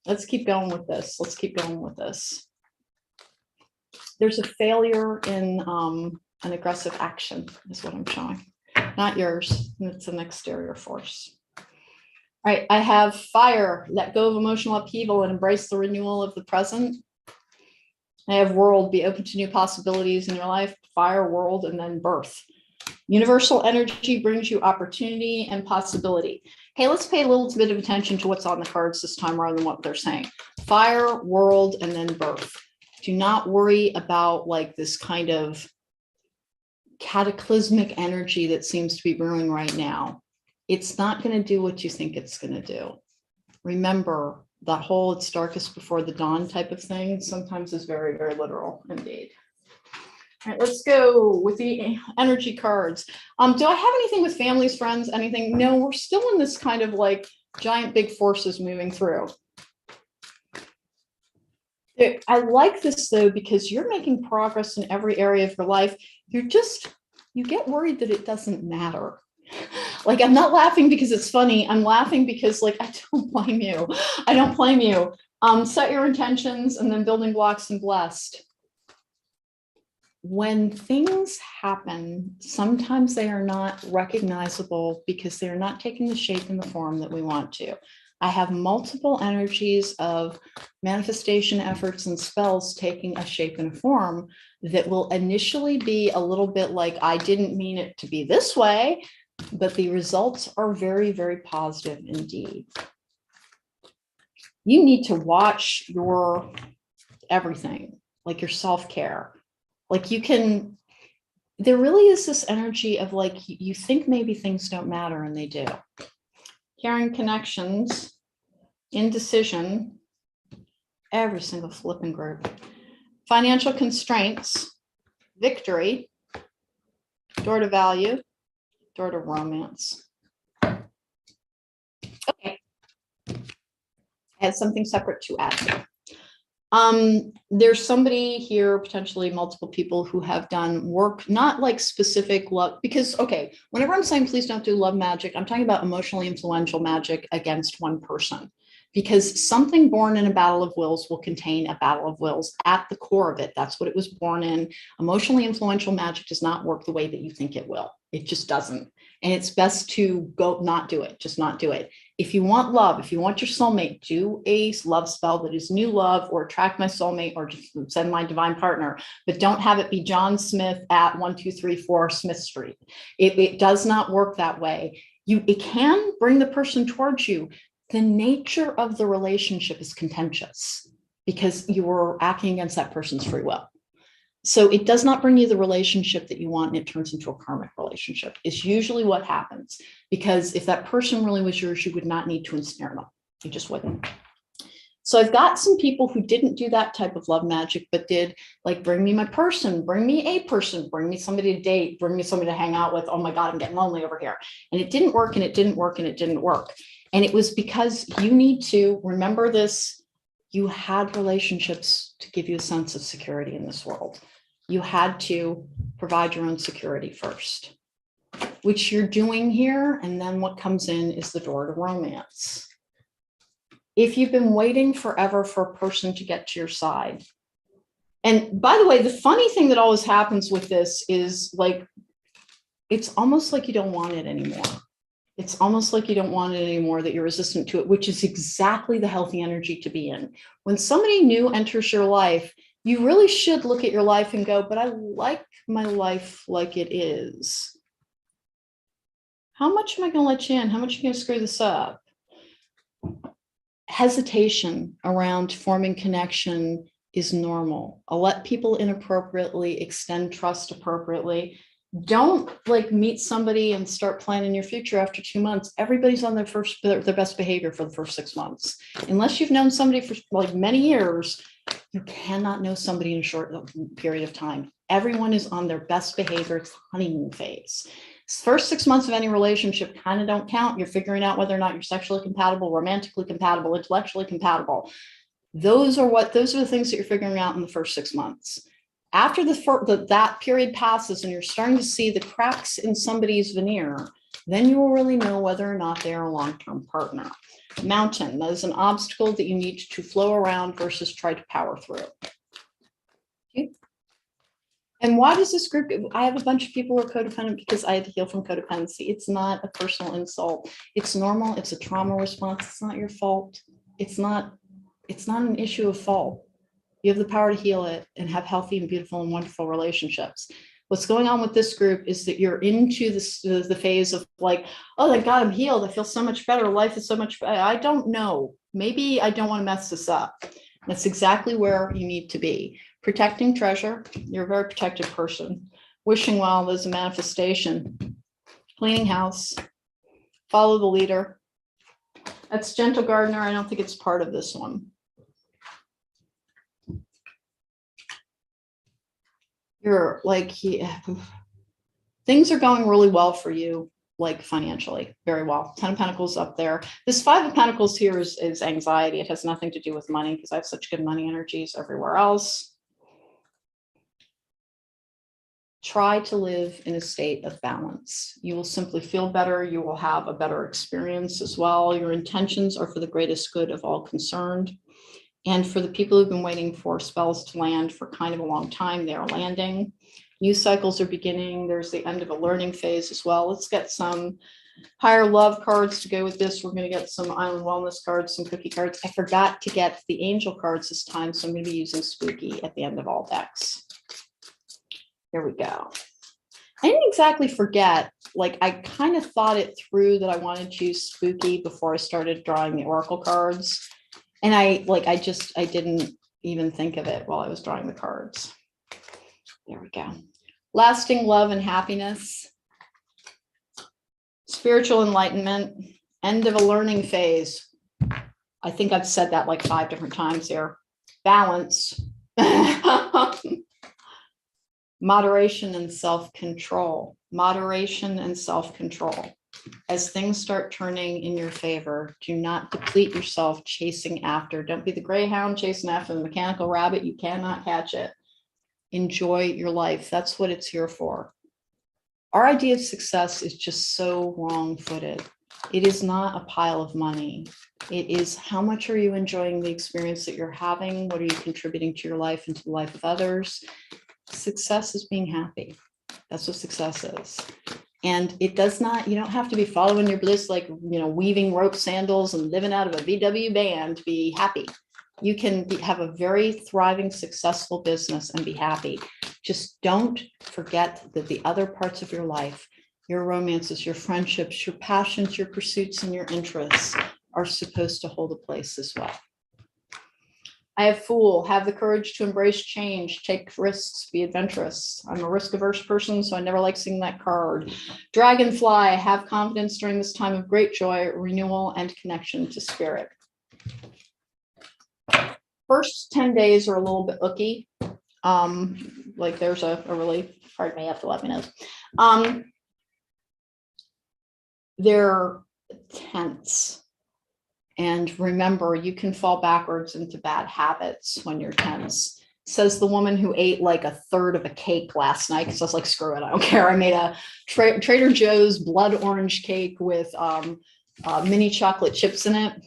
Let's keep going with this. Let's keep going with this. There's a failure in an aggressive action is what I'm showing. Not yours. It's an exterior force. All right, I have Fire, let go of emotional upheaval and embrace the renewal of the present. I have World, be open to new possibilities in your life. Fire, World, and then Birth. Universal energy brings you opportunity and possibility. Hey, let's pay a little bit of attention to what's on the cards this time rather than what they're saying. Fire, World, and then Birth. Do not worry about like this kind of cataclysmic energy that seems to be brewing right now. It's not going to do what you think it's going to do. Remember, that whole it's darkest before the dawn type of thing sometimes is very, very literal indeed. All right, let's go with the energy cards. Do I have anything with families, friends, anything? No, we're still in this kind of like giant big forces moving through. I like this though, because you're making progress in every area of your life. You get worried that it doesn't matter. Like, I'm not laughing because it's funny. I'm laughing because like, I don't blame you. I don't blame you. Set your intentions and then building blocks and blessed. When things happen, sometimes they are not recognizable because they're not taking the shape and the form that we want to. I have multiple energies of manifestation efforts and spells taking a shape and a form that will initially be a little bit like, I didn't mean it to be this way, but the results are very, very positive indeed. You need to watch your everything, like your self-care. Like you can, there really is this energy of like, you think maybe things don't matter and they do. Caring connections, indecision, every single flipping group. Financial constraints, victory, door to value, door to romance. Okay. I had something separate to add here. There's somebody here, potentially multiple people who have done work, not like specific love, because, okay, whenever I'm saying please don't do love magic, I'm talking about emotionally influential magic against one person, because something born in a battle of wills will contain a battle of wills at the core of it. That's what it was born in. Emotionally influential magic does not work the way that you think it will. It just doesn't. And it's best to go not do it, just not do it. If you want love, if you want your soulmate, do a love spell that is new love, or attract my soulmate, or just send my divine partner, but don't have it be John Smith at 1234 Smith Street. It does not work that way. It can bring the person towards you. The nature of the relationship is contentious because you are acting against that person's free will. So it does not bring you the relationship that you want, and it turns into a karmic relationship. It's usually what happens, because if that person really was yours, you would not need to ensnare them. You just wouldn't. So I've got some people who didn't do that type of love magic, but did like, bring me my person, bring me a person, bring me somebody to date, bring me somebody to hang out with. Oh my God, I'm getting lonely over here. And it didn't work, and it didn't work, and it didn't work. And it was because you need to remember this. You had relationships to give you a sense of security in this world. You had to provide your own security first, which you're doing here. And then what comes in is the door to romance. If you've been waiting forever for a person to get to your side. And by the way, the funny thing that always happens with this is like, it's almost like you don't want it anymore. It's almost like you don't want it anymore, that you're resistant to it, which is exactly the healthy energy to be in. When somebody new enters your life, you really should look at your life and go, but I like my life like it is. How much am I going to let you in? How much are you going to screw this up? Hesitation around forming connection is normal. I'll let people inappropriately extend trust appropriately. Don't like meet somebody and start planning your future after 2 months. Everybody's on their best behavior for the first 6 months. Unless you've known somebody for like many years, you cannot know somebody in a short period of time. Everyone is on their best behavior. It's honeymoon phase. First 6 months of any relationship kind of don't count. You're figuring out whether or not you're sexually compatible, romantically compatible, intellectually compatible. Those are the things that you're figuring out in the first 6 months. After that period passes and you're starting to see the cracks in somebody's veneer, then you will really know whether or not they are a long-term partner. Mountain, that is an obstacle that you need to flow around versus try to power through. Okay. And why does this group, I have a bunch of people who are codependent because I had to heal from codependency. It's not a personal insult. It's normal. It's a trauma response. It's not your fault. It's not an issue of fault. You have the power to heal it and have healthy and beautiful and wonderful relationships. What's going on with this group is that you're into the phase of like, oh, thank God I'm healed. I feel so much better. Life is so much better. I don't know. Maybe I don't want to mess this up. That's exactly where you need to be. Protecting treasure. You're a very protected person. Wishing well is a manifestation. Cleaning house. Follow the leader. That's gentle gardener. I don't think it's part of this one. You're like, things are going really well for you, like financially, very well. 10 of Pentacles up there. This 5 of Pentacles here is anxiety. It has nothing to do with money because I have such good money energies everywhere else. Try to live in a state of balance. You will simply feel better. You will have a better experience as well. Your intentions are for the greatest good of all concerned. And for the people who've been waiting for spells to land for kind of a long time, they are landing. New cycles are beginning. There's the end of a learning phase as well. Let's get some Higher love cards to go with this. We're going to get some Island Wellness cards, some cookie cards. I forgot to get the angel cards this time, so I'm going to be using spooky at the end of all decks. Here we go. I didn't exactly forget. Like, I kind of thought it through that I wanted to use spooky before I started drawing the oracle cards. And I didn't even think of it while I was drawing the cards. There we go. Lasting love and happiness. Spiritual enlightenment, end of a learning phase. I think I've said that like 5 different times here. Balance. Moderation and self-control. Moderation and self-control. As things start turning in your favor, do not deplete yourself chasing after. Don't be the greyhound chasing after the mechanical rabbit. You cannot catch it. Enjoy your life. That's what it's here for. Our idea of success is just so wrong-footed. It is not a pile of money. It is how much are you enjoying the experience that you're having? What are you contributing to your life and to the life of others? Success is being happy. That's what success is. And it does not, you don't have to be following your bliss, like, weaving rope sandals and living out of a VW band to be happy. You can have a very thriving, successful business and be happy. Just don't forget that the other parts of your life, your romances, your friendships, your passions, your pursuits, and your interests are supposed to hold a place as well. I have Fool, have the courage to embrace change, take risks, be adventurous. I'm a risk-averse person, so I never like seeing that card. Dragonfly, have confidence during this time of great joy, renewal, and connection to spirit. First 10 days are a little bit ooky. Like there's a really, pardon me, you have to let me know. They're tense. And remember, you can fall backwards into bad habits when you're tense. Says the woman who ate like a third of a cake last night, because I was like, screw it, I don't care. I made a Trader Joe's blood orange cake with mini chocolate chips in it.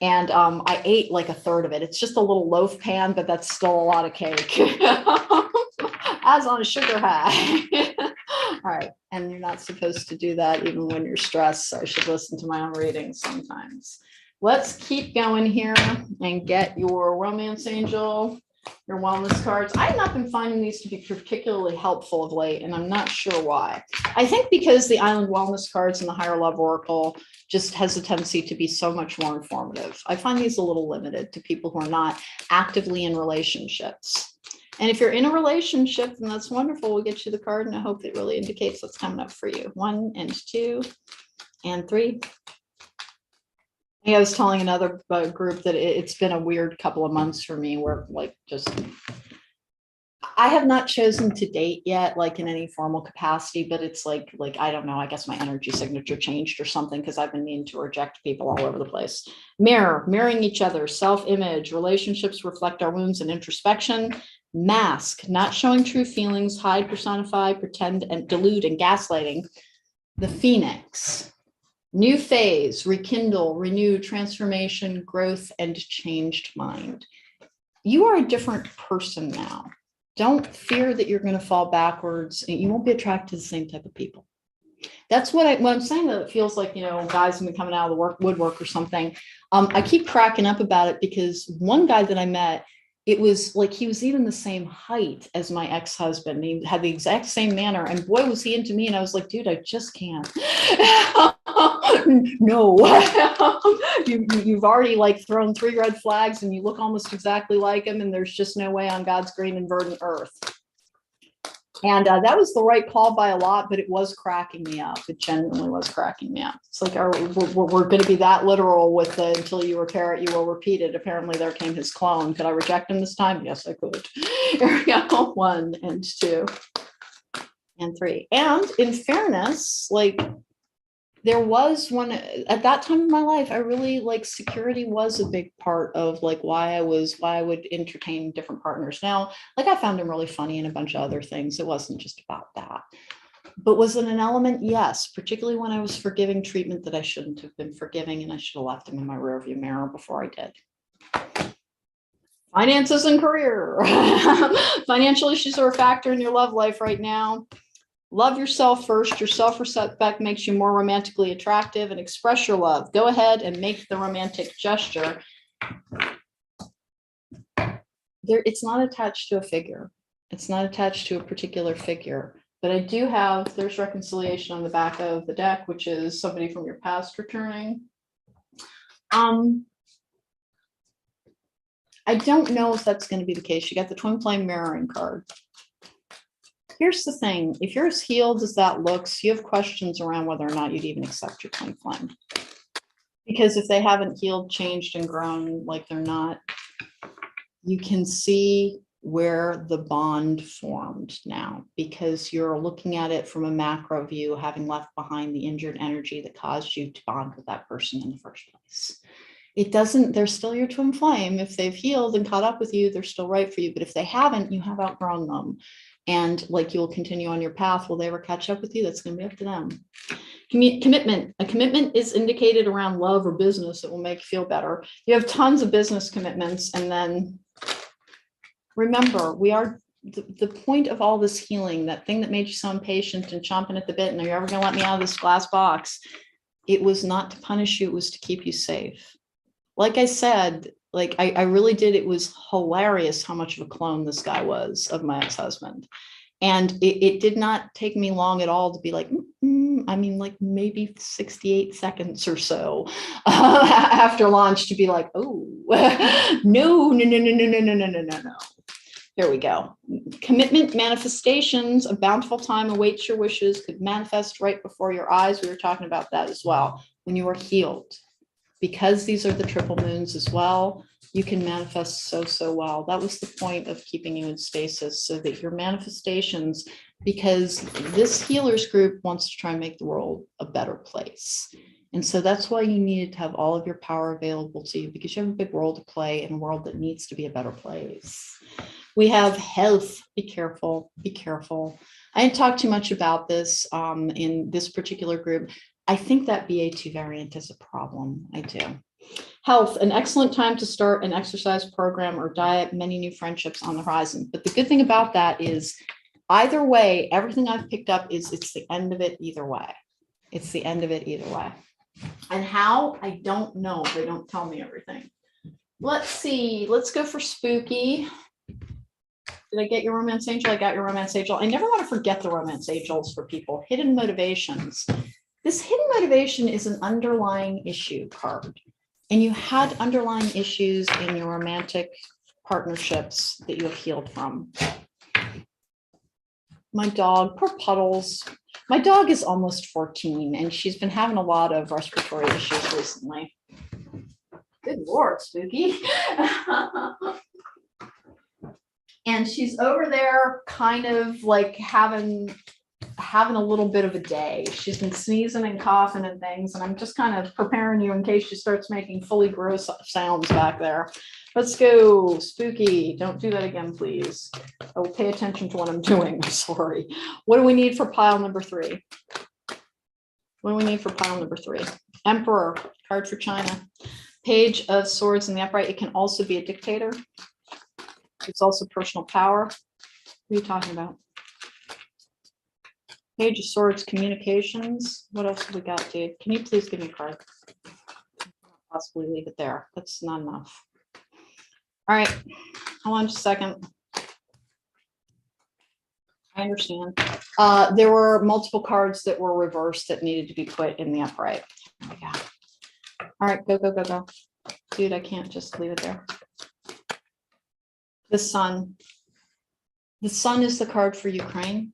And I ate like a third of it. It's just a little loaf pan, but that's still a lot of cake. As on a sugar high. All right. And you're not supposed to do that even when you're stressed. So I should listen to my own readings sometimes. Let's keep going here and get your romance angel, your wellness cards. I have not been finding these to be particularly helpful of late, and I'm not sure why. I think because the Island Wellness cards and the Higher Love Oracle just has a tendency to be so much more informative. I find these a little limited to people who are not actively in relationships. And if you're in a relationship, then that's wonderful. We'll get you the card, and I hope it really indicates what's coming up for you. 1 and 2 and 3. I was telling another group that it's been a weird couple of months for me where I have not chosen to date yet, like in any formal capacity, but it's like, I don't know, I guess my energy signature changed or something because I've been meaning to reject people all over the place. Mirroring each other, self-image, relationships reflect our wounds and introspection. Mask, not showing true feelings, hide, personify, pretend, and delude and gaslighting. The Phoenix. New phase, rekindle, renew, transformation, growth, and changed mind. You are a different person now. Don't fear that you're going to fall backwards. You won't be attracted to the same type of people. That's what I'm saying, that it feels like, guys have been coming out of the woodwork or something. I keep cracking up about it because one guy that I met, it was like he was even the same height as my ex-husband. He had the exact same manner, and boy, was he into me. And I was like, dude, I just can't. No, you've already like thrown 3 red flags, and you look almost exactly like him, and there's just no way on God's green and verdant earth. And that was the right call by a lot, but it was cracking me up. It genuinely was cracking me up. It's like, we're going to be that literal with the until you repair it, you will repeat it. Apparently there came his clone. Could I reject him this time? Yes, I could. Here we go. 1 and 2 and 3. And in fairness, like, there was one at that time in my life, I really security was a big part of why I would entertain different partners. Now, I found him really funny and a bunch of other things. It wasn't just about that. But was it an element? Yes, particularly when I was forgiving treatment that I shouldn't have been forgiving, and I should have left him in my rearview mirror before I did. Finances and career. Financial issues are a factor in your love life right now. Love yourself first. Your self-respect makes you more romantically attractive, and express your love. Go ahead and make the romantic gesture. It's not attached to a figure. It's not attached to a particular figure. But I do have, there's reconciliation on the back of the deck, which is somebody from your past returning. I don't know if that's going to be the case. You got the twin flame mirroring card. Here's the thing. If you're as healed as that looks, you have questions around whether or not you'd even accept your twin flame. Because if they haven't healed, changed, and grown like they're not, you can see where the bond formed now, because you're looking at it from a macro view, having left behind the injured energy that caused you to bond with that person in the first place. It doesn't, they're still your twin flame. If they've healed and caught up with you, they're still right for you. But if they haven't, you have outgrown them. And like you'll continue on your path. Will they ever catch up with you? That's going to be up to them. Commitment. A commitment is indicated around love or business that will make you feel better. You have tons of business commitments. And then remember, we are the point of all this healing, that thing that made you so impatient and chomping at the bit, and are you ever going to let me out of this glass box? It was not to punish you. It was to keep you safe. Like I said, like I really did. It was hilarious how much of a clone this guy was of my ex-husband. And it did not take me long at all to be like, I mean, like maybe 68 seconds or so after launch to be like, oh, no. Here we go. Commitment manifestations. A bountiful time awaits your wishes. Could manifest right before your eyes. We were talking about that as well. When you are healed. Because these are the triple moons as well, you can manifest so well. That was the point of keeping you in stasis, so that your manifestations, because this healers group wants to try and make the world a better place. And so that's why you needed to have all of your power available to you, because you have a big role to play in a world that needs to be a better place. We have health. Be careful, be careful. I didn't talk too much about this in this particular group. I think that BA2 variant is a problem. I do. Health, an excellent time to start an exercise program or diet, many new friendships on the horizon. But the good thing about that is either way, everything I've picked up is it's the end of it either way. It's the end of it either way. And how? I don't know. They don't tell me everything. Let's see. Let's go for spooky. Did I get your romance angel? I got your romance angel. I never want to forget the romance angels for people. Hidden motivations. This hidden motivation is an underlying issue card. And you had underlying issues in your romantic partnerships that you have healed from. My dog, poor Puddles. My dog is almost 14 and she's been having a lot of respiratory issues recently. Good Lord, Spooky. And she's over there kind of like having a little bit of a day. She's been sneezing and coughing and things, and I'm just kind of preparing you in case she starts making fully gross sounds back there. Let's go, Spooky. Don't do that again, please. Oh, pay attention to what I'm doing. I'm sorry. What do we need for pile number 3? What do we need for pile number 3? Emperor, card for China. Page of Swords in the upright. It can also be a dictator. It's also personal power. What are you talking about? Page of Swords, communications. What else have we got, dude? Can you please give me a card? Possibly leave it there. That's not enough. All right, hold on just a second. I understand. There were multiple cards that were reversed that needed to be put in the upright. There we go. All right, go. Dude, I can't just leave it there. The Sun. The Sun is the card for Ukraine.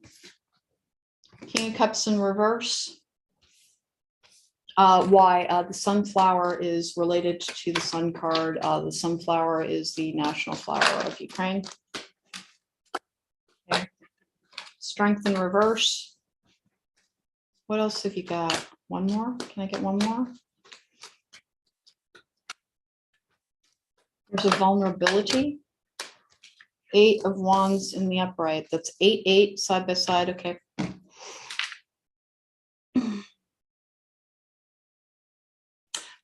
King of Cups in reverse. Why? The sunflower is related to the sun card. The sunflower is the national flower of Ukraine. Okay. Strength in reverse. What else have you got? One more? Can I get one more? There's a vulnerability. 8 of Wands in the upright. That's 8, 8 side by side. Okay.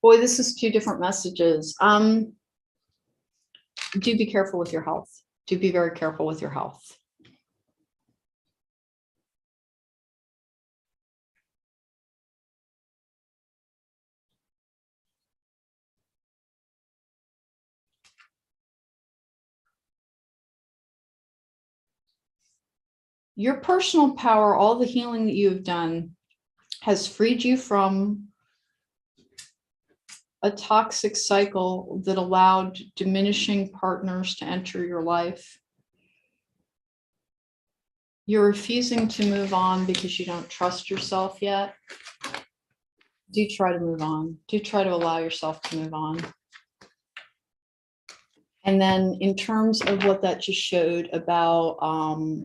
Boy, this is 2 different messages. Do be careful with your health. Do be very careful with your health. Your personal power, all the healing that you have done, has freed you from a toxic cycle that allowed diminishing partners to enter your life. You're refusing to move on because you don't trust yourself yet. Do try to move on. Do try to allow yourself to move on. And then in terms of what that just showed about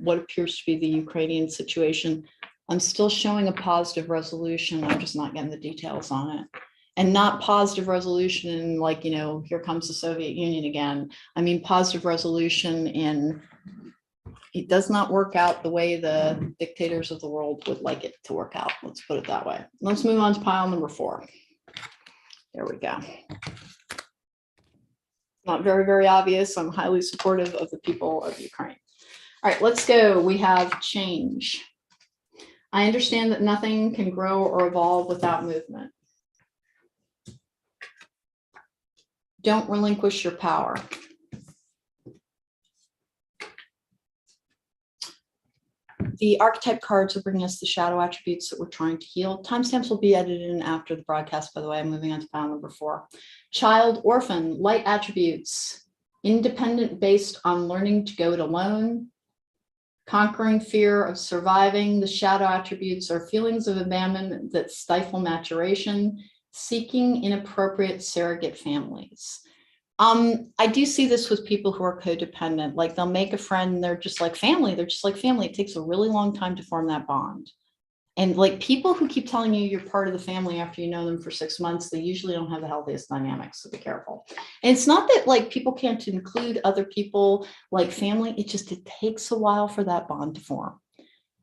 what appears to be the Ukrainian situation, I'm still showing a positive resolution. I'm just not getting the details on it. And not positive resolution in like, you know, here comes the Soviet Union again. I mean, positive resolution in it does not work out the way the dictators of the world would like it to work out. Let's put it that way. Let's move on to pile number 4. There we go. Not very, very obvious. I'm highly supportive of the people of Ukraine. All right, let's go. We have change. I understand that nothing can grow or evolve without movement. Don't relinquish your power. The archetype cards are bringing us the shadow attributes that we're trying to heal. Timestamps will be edited in after the broadcast, by the way. I'm moving on to pile number 4. Child, orphan, light attributes, independent based on learning to go it alone, conquering fear of surviving. The shadow attributes are feelings of abandonment that stifle maturation, seeking inappropriate surrogate families. I do see this with people who are codependent, like they'll make a friend and they're just like family. They're just like family. It takes a really long time to form that bond. And like people who keep telling you you're part of the family after you know them for 6 months, they usually don't have the healthiest dynamics, so be careful. And it's not that like people can't include other people like family. It takes a while for that bond to form.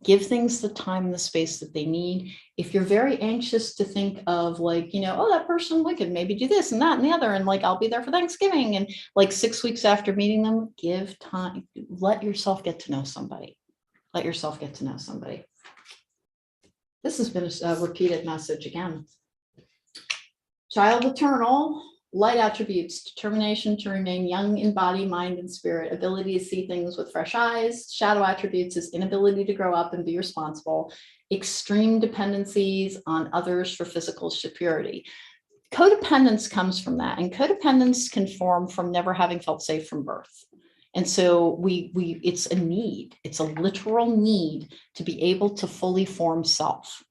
Give things the time and the space that they need. If you're very anxious to think of like, you know, oh, that person, we could maybe do this and that and the other, and like, I'll be there for Thanksgiving. And like 6 weeks after meeting them, give time, let yourself get to know somebody. Let yourself get to know somebody. This has been a repeated message again. Child eternal, light attributes, determination to remain young in body, mind, and spirit, ability to see things with fresh eyes. Shadow attributes is inability to grow up and be responsible, extreme dependencies on others for physical security. Codependence comes from that, and codependence can form from never having felt safe from birth. And so it's a need, it's a literal need to be able to fully form self.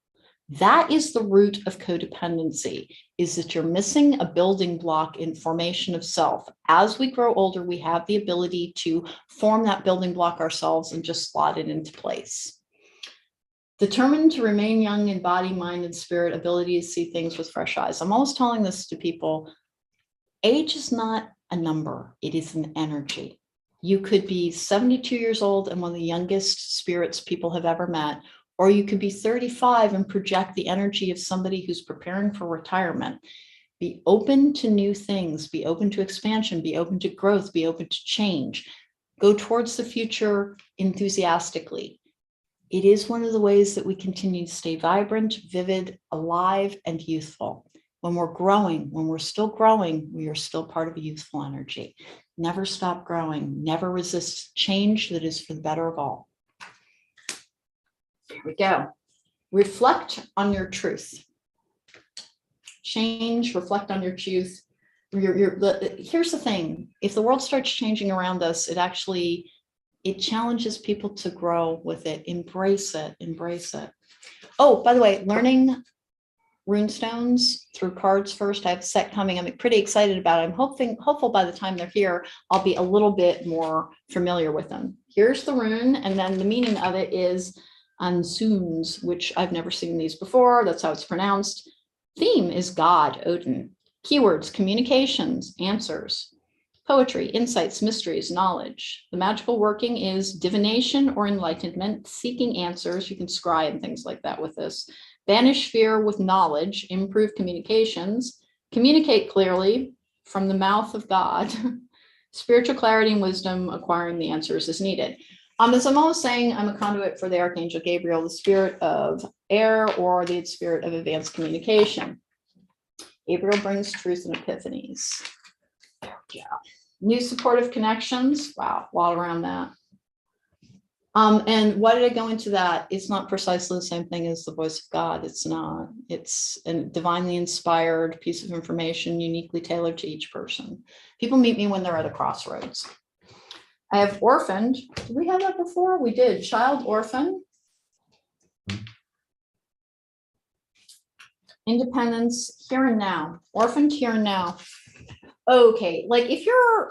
That is the root of codependency, is that you're missing a building block in formation of self. As we grow older, we have the ability to form that building block ourselves and just slot it into place. Determined to remain young in body, mind, and spirit, ability to see things with fresh eyes. I'm always telling this to people. Age is not a number. It is an energy. You could be 72 years old and one of the youngest spirits people have ever met, or you could be 35 and project the energy of somebody who's preparing for retirement. Be open to new things, be open to expansion, be open to growth, be open to change. Go towards the future enthusiastically. It is one of the ways that we continue to stay vibrant, vivid, alive, and youthful. When we're growing, when we're still growing, we are still part of a youthful energy. Never stop growing, never resist change that is for the better of all. Here we go. Reflect on your truth. Change, reflect on your truth. Here's the thing. If the world starts changing around us, it challenges people to grow with it. Embrace it, embrace it. Oh, by the way, learning runestones through cards first. I have a set coming. I'm pretty excited about it. I'm hopeful by the time they're here, I'll be a little bit more familiar with them. Here's the rune, and then the meaning of it is Ansuns, which I've never seen these before. That's how it's pronounced. Theme is God, Odin. Keywords, communications, answers, poetry, insights, mysteries, knowledge. The magical working is divination or enlightenment, seeking answers. You can scry and things like that with this. Banish fear with knowledge, improve communications, communicate clearly from the mouth of God. Spiritual clarity and wisdom, acquiring the answers as needed. As I'm always saying, I'm a conduit for the Archangel Gabriel, the spirit of air, or the spirit of advanced communication. Gabriel brings truth and epiphanies. Yeah. New supportive connections. Wow, a lot around that. And why did I go into that? It's not precisely the same thing as the voice of God. It's not. It's a divinely inspired piece of information, uniquely tailored to each person. People meet me when they're at a crossroads. I have orphaned. Did we have that before? We did. Child orphan. Independence, here and now. Orphaned, here and now. Okay, like if you're,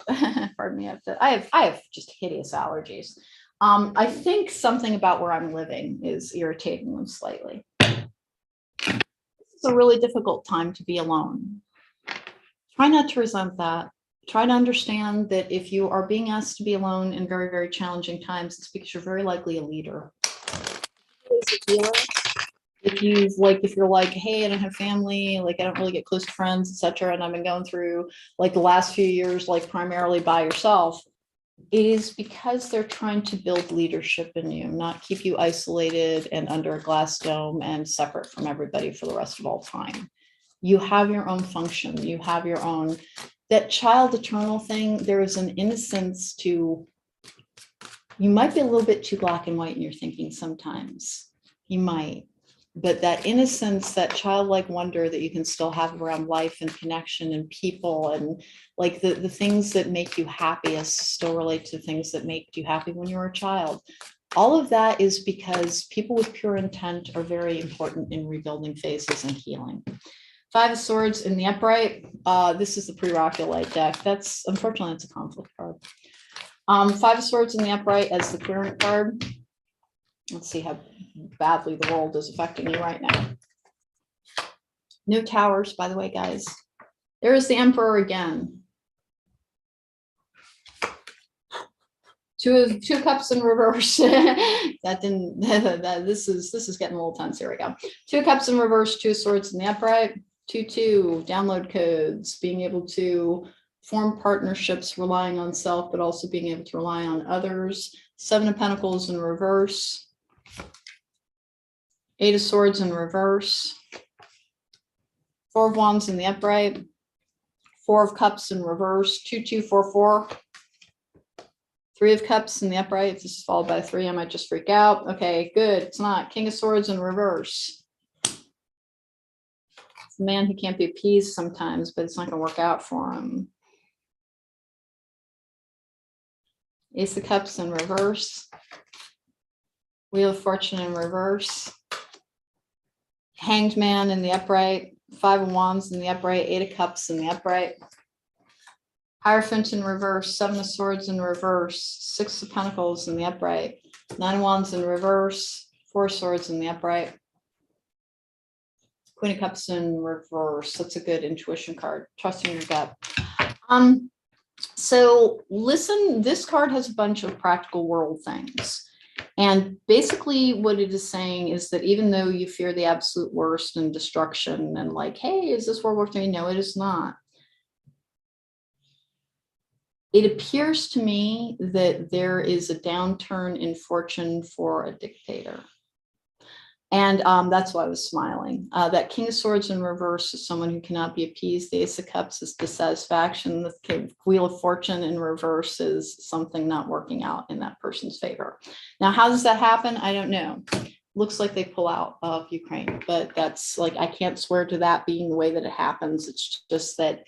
pardon me, I have just hideous allergies. I think something about where I'm living is irritating them slightly. It's a really difficult time to be alone. Try not to resent that. Try to understand that if you are being asked to be alone in very, very challenging times, it's because you're very likely a leader. If you're like, hey, I don't have family, like I don't really get close to friends, etc., and I've been going through like the last few years, like primarily by yourself, it is because they're trying to build leadership in you, not keep you isolated and under a glass dome and separate from everybody for the rest of all time. You have your own function. You have your own, that child eternal thing. There is an innocence to, you might be a little bit too black and white in your thinking sometimes. You might. But that innocence, that childlike wonder that you can still have around life and connection and people, and like the things that make you happiest still relate to things that make you happy when you were a child. All of that is because people with pure intent are very important in rebuilding phases and healing. Five of Swords in the upright. This is the pre-Roculite deck. That's, unfortunately, it's a conflict card. Five of Swords in the upright as the clearance card. Let's see how badly the world is affecting you right now. No towers, by the way, guys. There is the Emperor again. Two cups in reverse. That didn't. This is getting a little tense. Here we go. Two cups in reverse. Two swords in the upright. 2-2 download codes. Being able to form partnerships, relying on self, but also being able to rely on others. Seven of Pentacles in reverse. Eight of Swords in reverse. Four of Wands in the upright. Four of Cups in reverse. 2-2-4-4. Three of Cups in the upright. If this is followed by three, I might just freak out. Okay, good. It's not. King of Swords in reverse. It's a man who can't be appeased sometimes, but it's not going to work out for him. Ace of Cups in reverse. Wheel of Fortune in reverse. Hanged Man in the upright. Five of Wands in the upright. Eight of Cups in the upright. Hierophant in reverse. Seven of Swords in reverse. Six of Pentacles in the upright. Nine of Wands in reverse. Four of Swords in the upright. Queen of Cups in reverse. That's a good intuition card. Trusting your gut. So listen, this card has a bunch of practical world things. And basically what it is saying is that even though you fear the absolute worst and destruction and like, hey, is this World War III? No, it is not. It appears to me that there is a downturn in fortune for a dictator. And that's why I was smiling. That King of Swords in reverse is someone who cannot be appeased. The Ace of Cups is dissatisfaction. The Wheel of Fortune in reverse is something not working out in that person's favor. Now, how does that happen? I don't know. Looks like they pull out of Ukraine, but that's like, I can't swear to that being the way that it happens. It's just that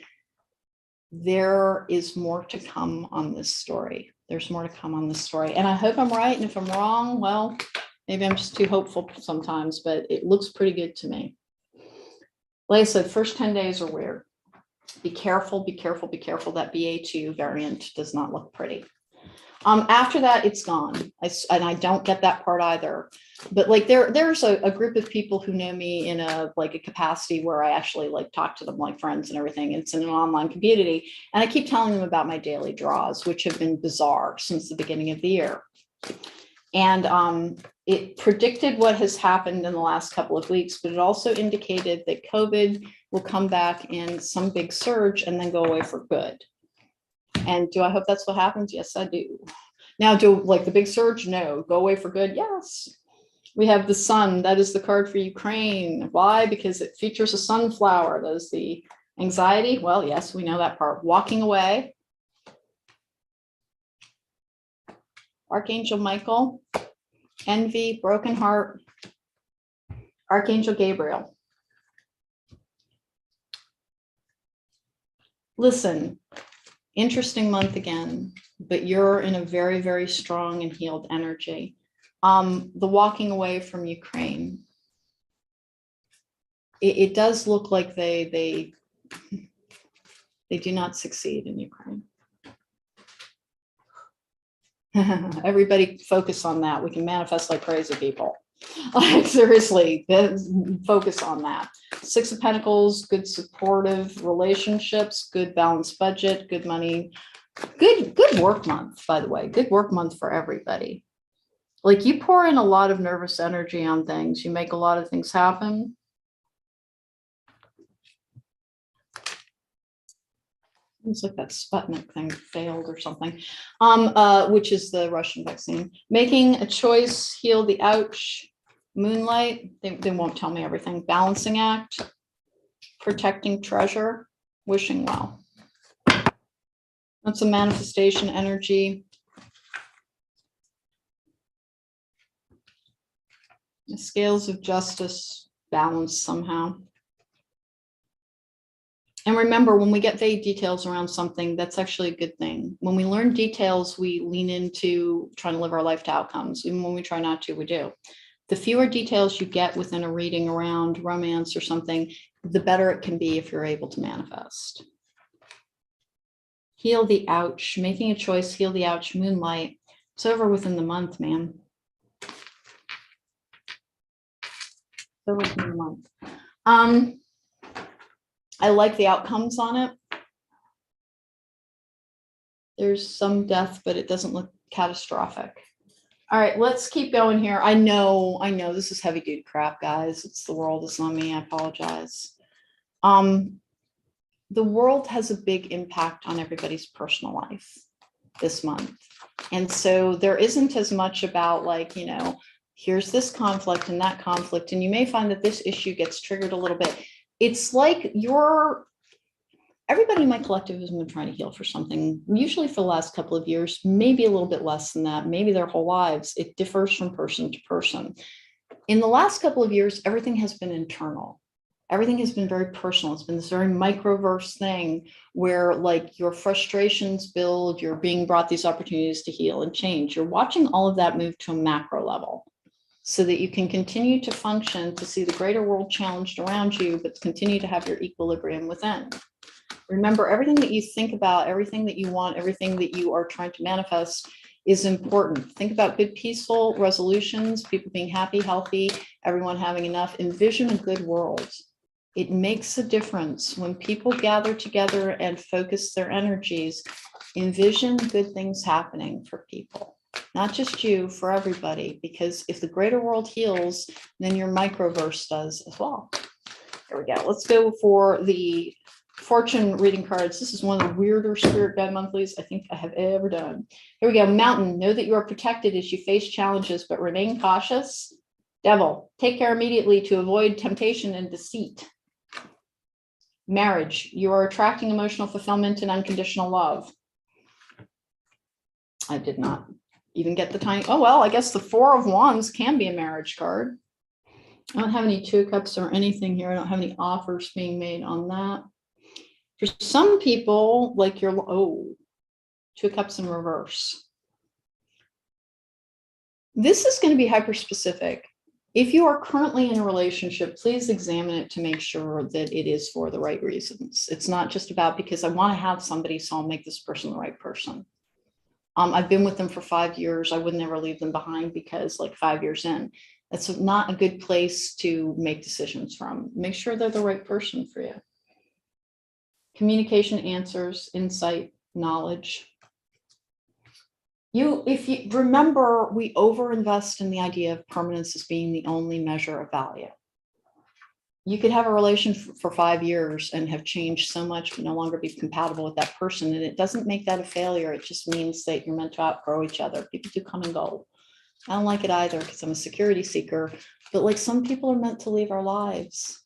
there is more to come on this story. There's more to come on this story. And I hope I'm right. And if I'm wrong, well, maybe I'm just too hopeful sometimes, but it looks pretty good to me. Like I said, first 10 days are weird. Be careful, be careful, be careful. That BA2 variant does not look pretty. After that, it's gone. And I don't get that part either. But like there's a group of people who know me in a capacity where I actually like talk to them like friends and everything. It's in an online community. And I keep telling them about my daily draws, which have been bizarre since the beginning of the year. And it predicted what has happened in the last couple of weeks, but it also indicated that COVID will come back in some big surge and then go away for good. And do I hope that's what happens? Yes, I do. Now, do like the big surge? No. Go away for good? Yes. We have the sun. That is the card for Ukraine. Why? Because it features a sunflower. That is the anxiety. Well, yes, we know that part. Walking away. Archangel Michael, envy, broken heart, Archangel Gabriel. Listen, interesting month again, but you're in a very, very strong and healed energy. The walking away from Ukraine, it does look like they do not succeed in Ukraine. Everybody focus on that. We can manifest like crazy people. Like seriously, focus on that. Six of Pentacles, good supportive relationships, good balanced budget, good money, good work month, by the way, good work month for everybody. Like you pour in a lot of nervous energy on things, you make a lot of things happen. It's like that Sputnik thing failed or something, which is the Russian vaccine. Making a choice, heal the ouch, moonlight, they won't tell me everything. Balancing act, protecting treasure, wishing well. That's a manifestation energy. The scales of justice, balance somehow. And remember, when we get vague details around something, that's actually a good thing. When we learn details, we lean into trying to live our life to outcomes. Even when we try not to, we do. The fewer details you get within a reading around romance or something, the better it can be if you're able to manifest. Heal the ouch, making a choice, heal the ouch, moonlight. It's over within the month, man. It's over within the month. I like the outcomes on it. There's some death, but it doesn't look catastrophic. All right, let's keep going here. I know this is heavy duty crap, guys. It's the world, it's not me, I apologize. The world has a big impact on everybody's personal life this month. And so there isn't as much about like, you know, here's this conflict and that conflict. And you may find that this issue gets triggered a little bit. It's like everybody in my collective has been trying to heal for something, usually for the last couple of years, maybe a little bit less than that, maybe their whole lives. It differs from person to person. In the last couple of years, everything has been internal. Everything has been very personal. It's been this very microverse thing where like your frustrations build, you're being brought these opportunities to heal and change. You're watching all of that move to a macro level, so that you can continue to function, to see the greater world challenged around you, but continue to have your equilibrium within. Remember, everything that you think about, everything that you want, everything that you are trying to manifest is important. Think about good, peaceful resolutions, people being happy, healthy, everyone having enough. Envision a good world. It makes a difference when people gather together and focus their energies. Envision good things happening for people. Not just you, for everybody, because if the greater world heals, then your microverse does as well. There we go. Let's go for the fortune reading cards. This is one of the weirder spirit guide monthlies I think I have ever done. Here we go. Mountain, know that you are protected as you face challenges, but remain cautious. Devil, take care immediately to avoid temptation and deceit. Marriage, you are attracting emotional fulfillment and unconditional love. I did not even get the tiny, oh, well, I guess the Four of Wands can be a marriage card. I don't have any Two of Cups or anything here. I don't have any offers being made on that. For some people, like your, Two of Cups in reverse. This is going to be hyper specific. If you are currently in a relationship, please examine it to make sure that it is for the right reasons. It's not just about because I want to have somebody, so I'll make this person the right person. I've been with them for 5 years. I would never leave them behind because like 5 years in, that's not a good place to make decisions from. Make sure they're the right person for you. Communication, answers, insight, knowledge. If you remember, we overinvest in the idea of permanence as being the only measure of value. You could have a relation for 5 years and have changed so much, but no longer be compatible with that person. And it doesn't make that a failure. It just means that you're meant to outgrow each other. People do come and go. I don't like it either because I'm a security seeker, but like some people are meant to leave our lives.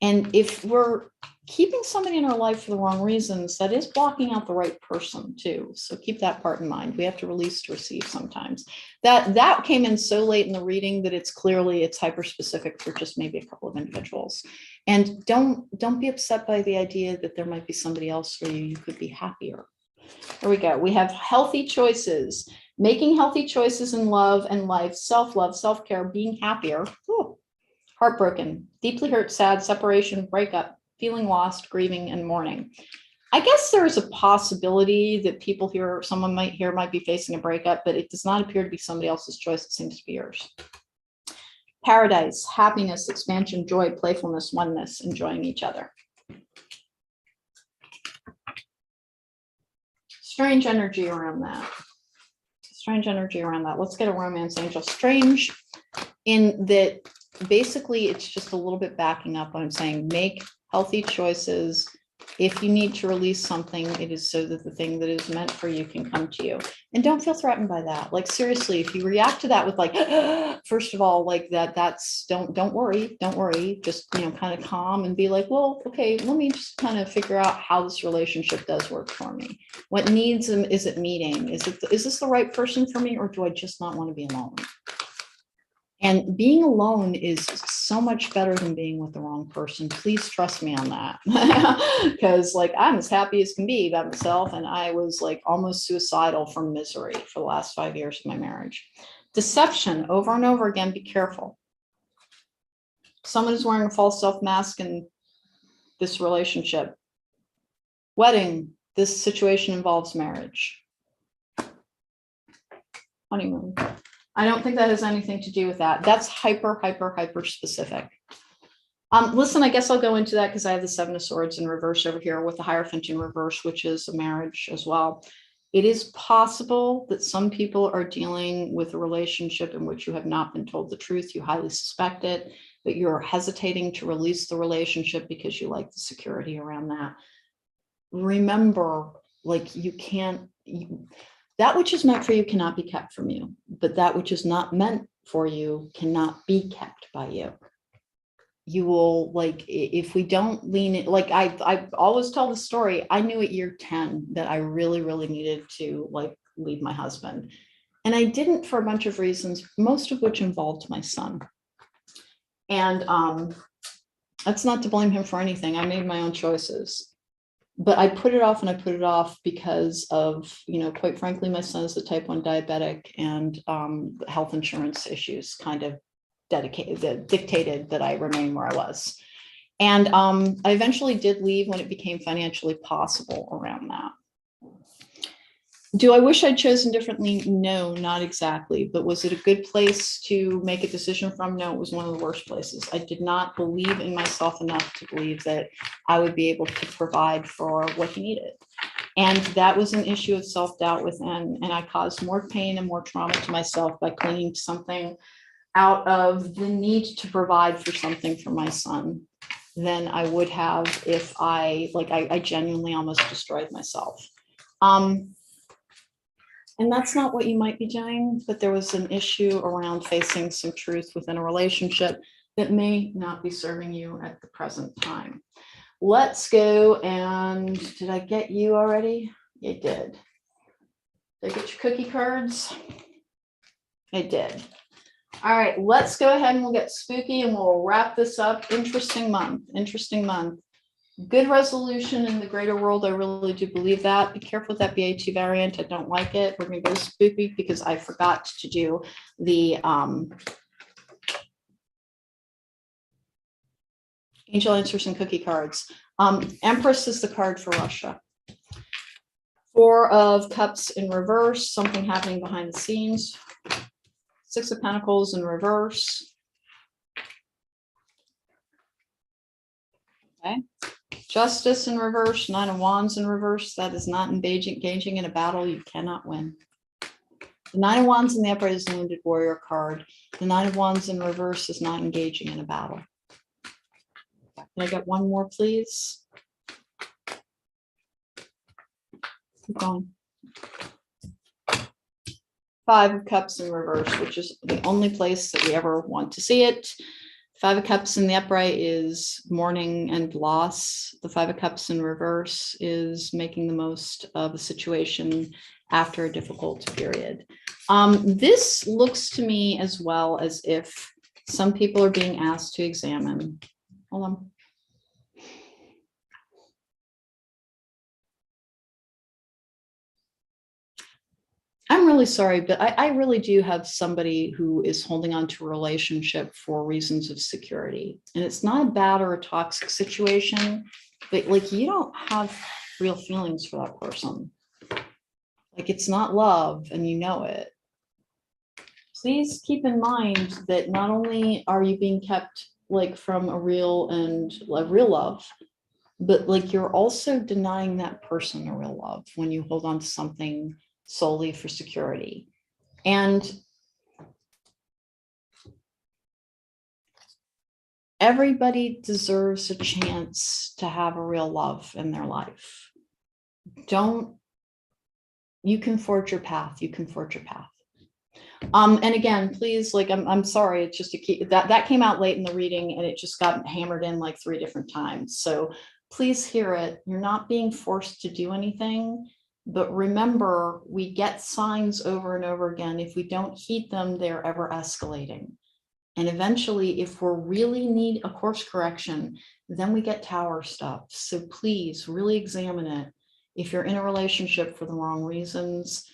And if we're keeping somebody in our life for the wrong reasons, that is blocking out the right person too. So keep that part in mind. We have to release to receive sometimes. That came in so late in the reading that it's hyper specific for just maybe a couple of individuals. And don't be upset by the idea that there might be somebody else for you. You could be happier. There we go. We have healthy choices, making healthy choices in love and life, self-love, self-care, being happier. Ooh. Heartbroken, deeply hurt, sad, separation, breakup, feeling lost, grieving, and mourning. I guess there is a possibility that someone might be facing a breakup, but it does not appear to be somebody else's choice. It seems to be yours. Paradise, happiness, expansion, joy, playfulness, oneness, enjoying each other. Strange energy around that. Strange energy around that. Let's get a romance angel. Strange in that basically it's just a little bit backing up what I'm saying. Make healthy choices. If you need to release something, it is so that the thing that is meant for you can come to you. And don't feel threatened by that. Like, seriously, if you react to that with like, first of all, like don't worry. Just, kind of calm and be like, well, okay, let me just kind of figure out how this relationship does work for me. What needs is it meeting? Is this the right person for me, or do I just not want to be alone? And being alone is so much better than being with the wrong person. Please trust me on that. Because like, I'm as happy as can be by myself. And I was like almost suicidal from misery for the last 5 years of my marriage. Deception over and over again. Be careful. Someone is wearing a false self mask in this relationship. Wedding. This situation involves marriage. Honeymoon. I don't think that has anything to do with that. That's hyper specific. Listen, I guess I'll go into that because I have the Seven of Swords in reverse over here with the Hierophant in reverse, which is a marriage as well. It is possible that some people are dealing with a relationship in which you have not been told the truth. You highly suspect it, but you're hesitating to release the relationship because you like the security around that. Remember, like, that which is meant for you cannot be kept from you, but that which is not meant for you cannot be kept by you. You will, like, if we don't lean in, like I always tell the story, I knew at year 10 that I really needed to like leave my husband. And I didn't for a bunch of reasons, most of which involved my son. And that's not to blame him for anything. I made my own choices. But I put it off and I put it off because of, quite frankly, my son is a type 1 diabetic, and health insurance issues kind of dictated that I remain where I was. And I eventually did leave when it became financially possible around that. Do I wish I'd chosen differently? No, not exactly. But was it a good place to make a decision from? No, it was one of the worst places. I did not believe in myself enough to believe that I would be able to provide for what he needed. And that was an issue of self-doubt within. And I caused more pain and more trauma to myself by clinging to something out of the need to provide for something for my son than I would have if I genuinely almost destroyed myself. And that's not what you might be doing, but there was an issue around facing some truth within a relationship that may not be serving you at the present time. Let's go. And did I get you already? You did. Did I get your cookie cards? I did. All right, let's go ahead and we'll get spooky and we'll wrap this up. Interesting month. Good resolution in the greater world. I really do believe that. Be careful with that BA2 variant. I don't like it. We're going to go spooky because I forgot to do the angel answers and cookie cards. Empress is the card for Russia. 4 of Cups in reverse, something happening behind the scenes. 6 of Pentacles in reverse. Okay. Justice in reverse, 9 of Wands in reverse. That is not engaging in a battle you cannot win. The 9 of Wands in the upright is the Wounded Warrior card. The 9 of Wands in reverse is not engaging in a battle. Can I get one more, please? Keep going. 5 of Cups in reverse, which is the only place that we ever want to see it. Five of Cups in the upright is mourning and loss. The Five of Cups in reverse is making the most of a situation after a difficult period. This looks to me as well as if some people are being asked to examine. Hold on. I'm really sorry, but I really do have somebody who is holding on to a relationship for reasons of security. And it's not a bad or a toxic situation, but like you don't have real feelings for that person. Like it's not love and you know it. Please keep in mind that not only are you being kept like from a real love, but like you're also denying that person a real love when you hold on to something solely for security. And everybody deserves a chance to have a real love in their life. You can forge your path. You can forge your path. And again, please, like, I'm sorry, it's just that came out late in the reading and it just got hammered in like 3 different times. So please hear it. You're not being forced to do anything. But remember, we get signs over and over again. If we don't heed them, they're ever escalating. And eventually, if we really need a course correction, then we get tower stuff. So please really examine it. If you're in a relationship for the wrong reasons,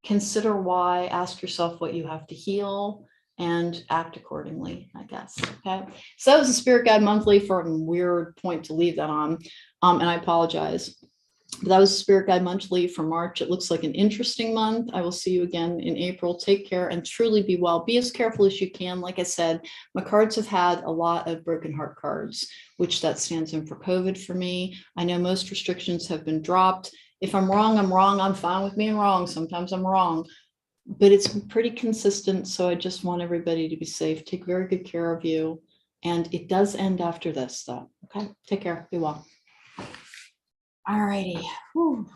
consider why, ask yourself what you have to heal, and act accordingly, I guess. Okay. So that was the Spirit Guide Monthly for a weird point to leave that on. And I apologize. But that was Spirit Guide Monthly for March. It looks like an interesting month. I will see you again in April. Take care and truly be well. Be as careful as you can. Like I said, my cards have had a lot of broken heart cards, which that stands in for COVID for me. I know most restrictions have been dropped. If I'm wrong, I'm wrong. I'm fine with being wrong. Sometimes I'm wrong, but it's pretty consistent. So I just want everybody to be safe. Take very good care of you. And it does end after this though. Okay. Take care. Be well. All righty. Whew.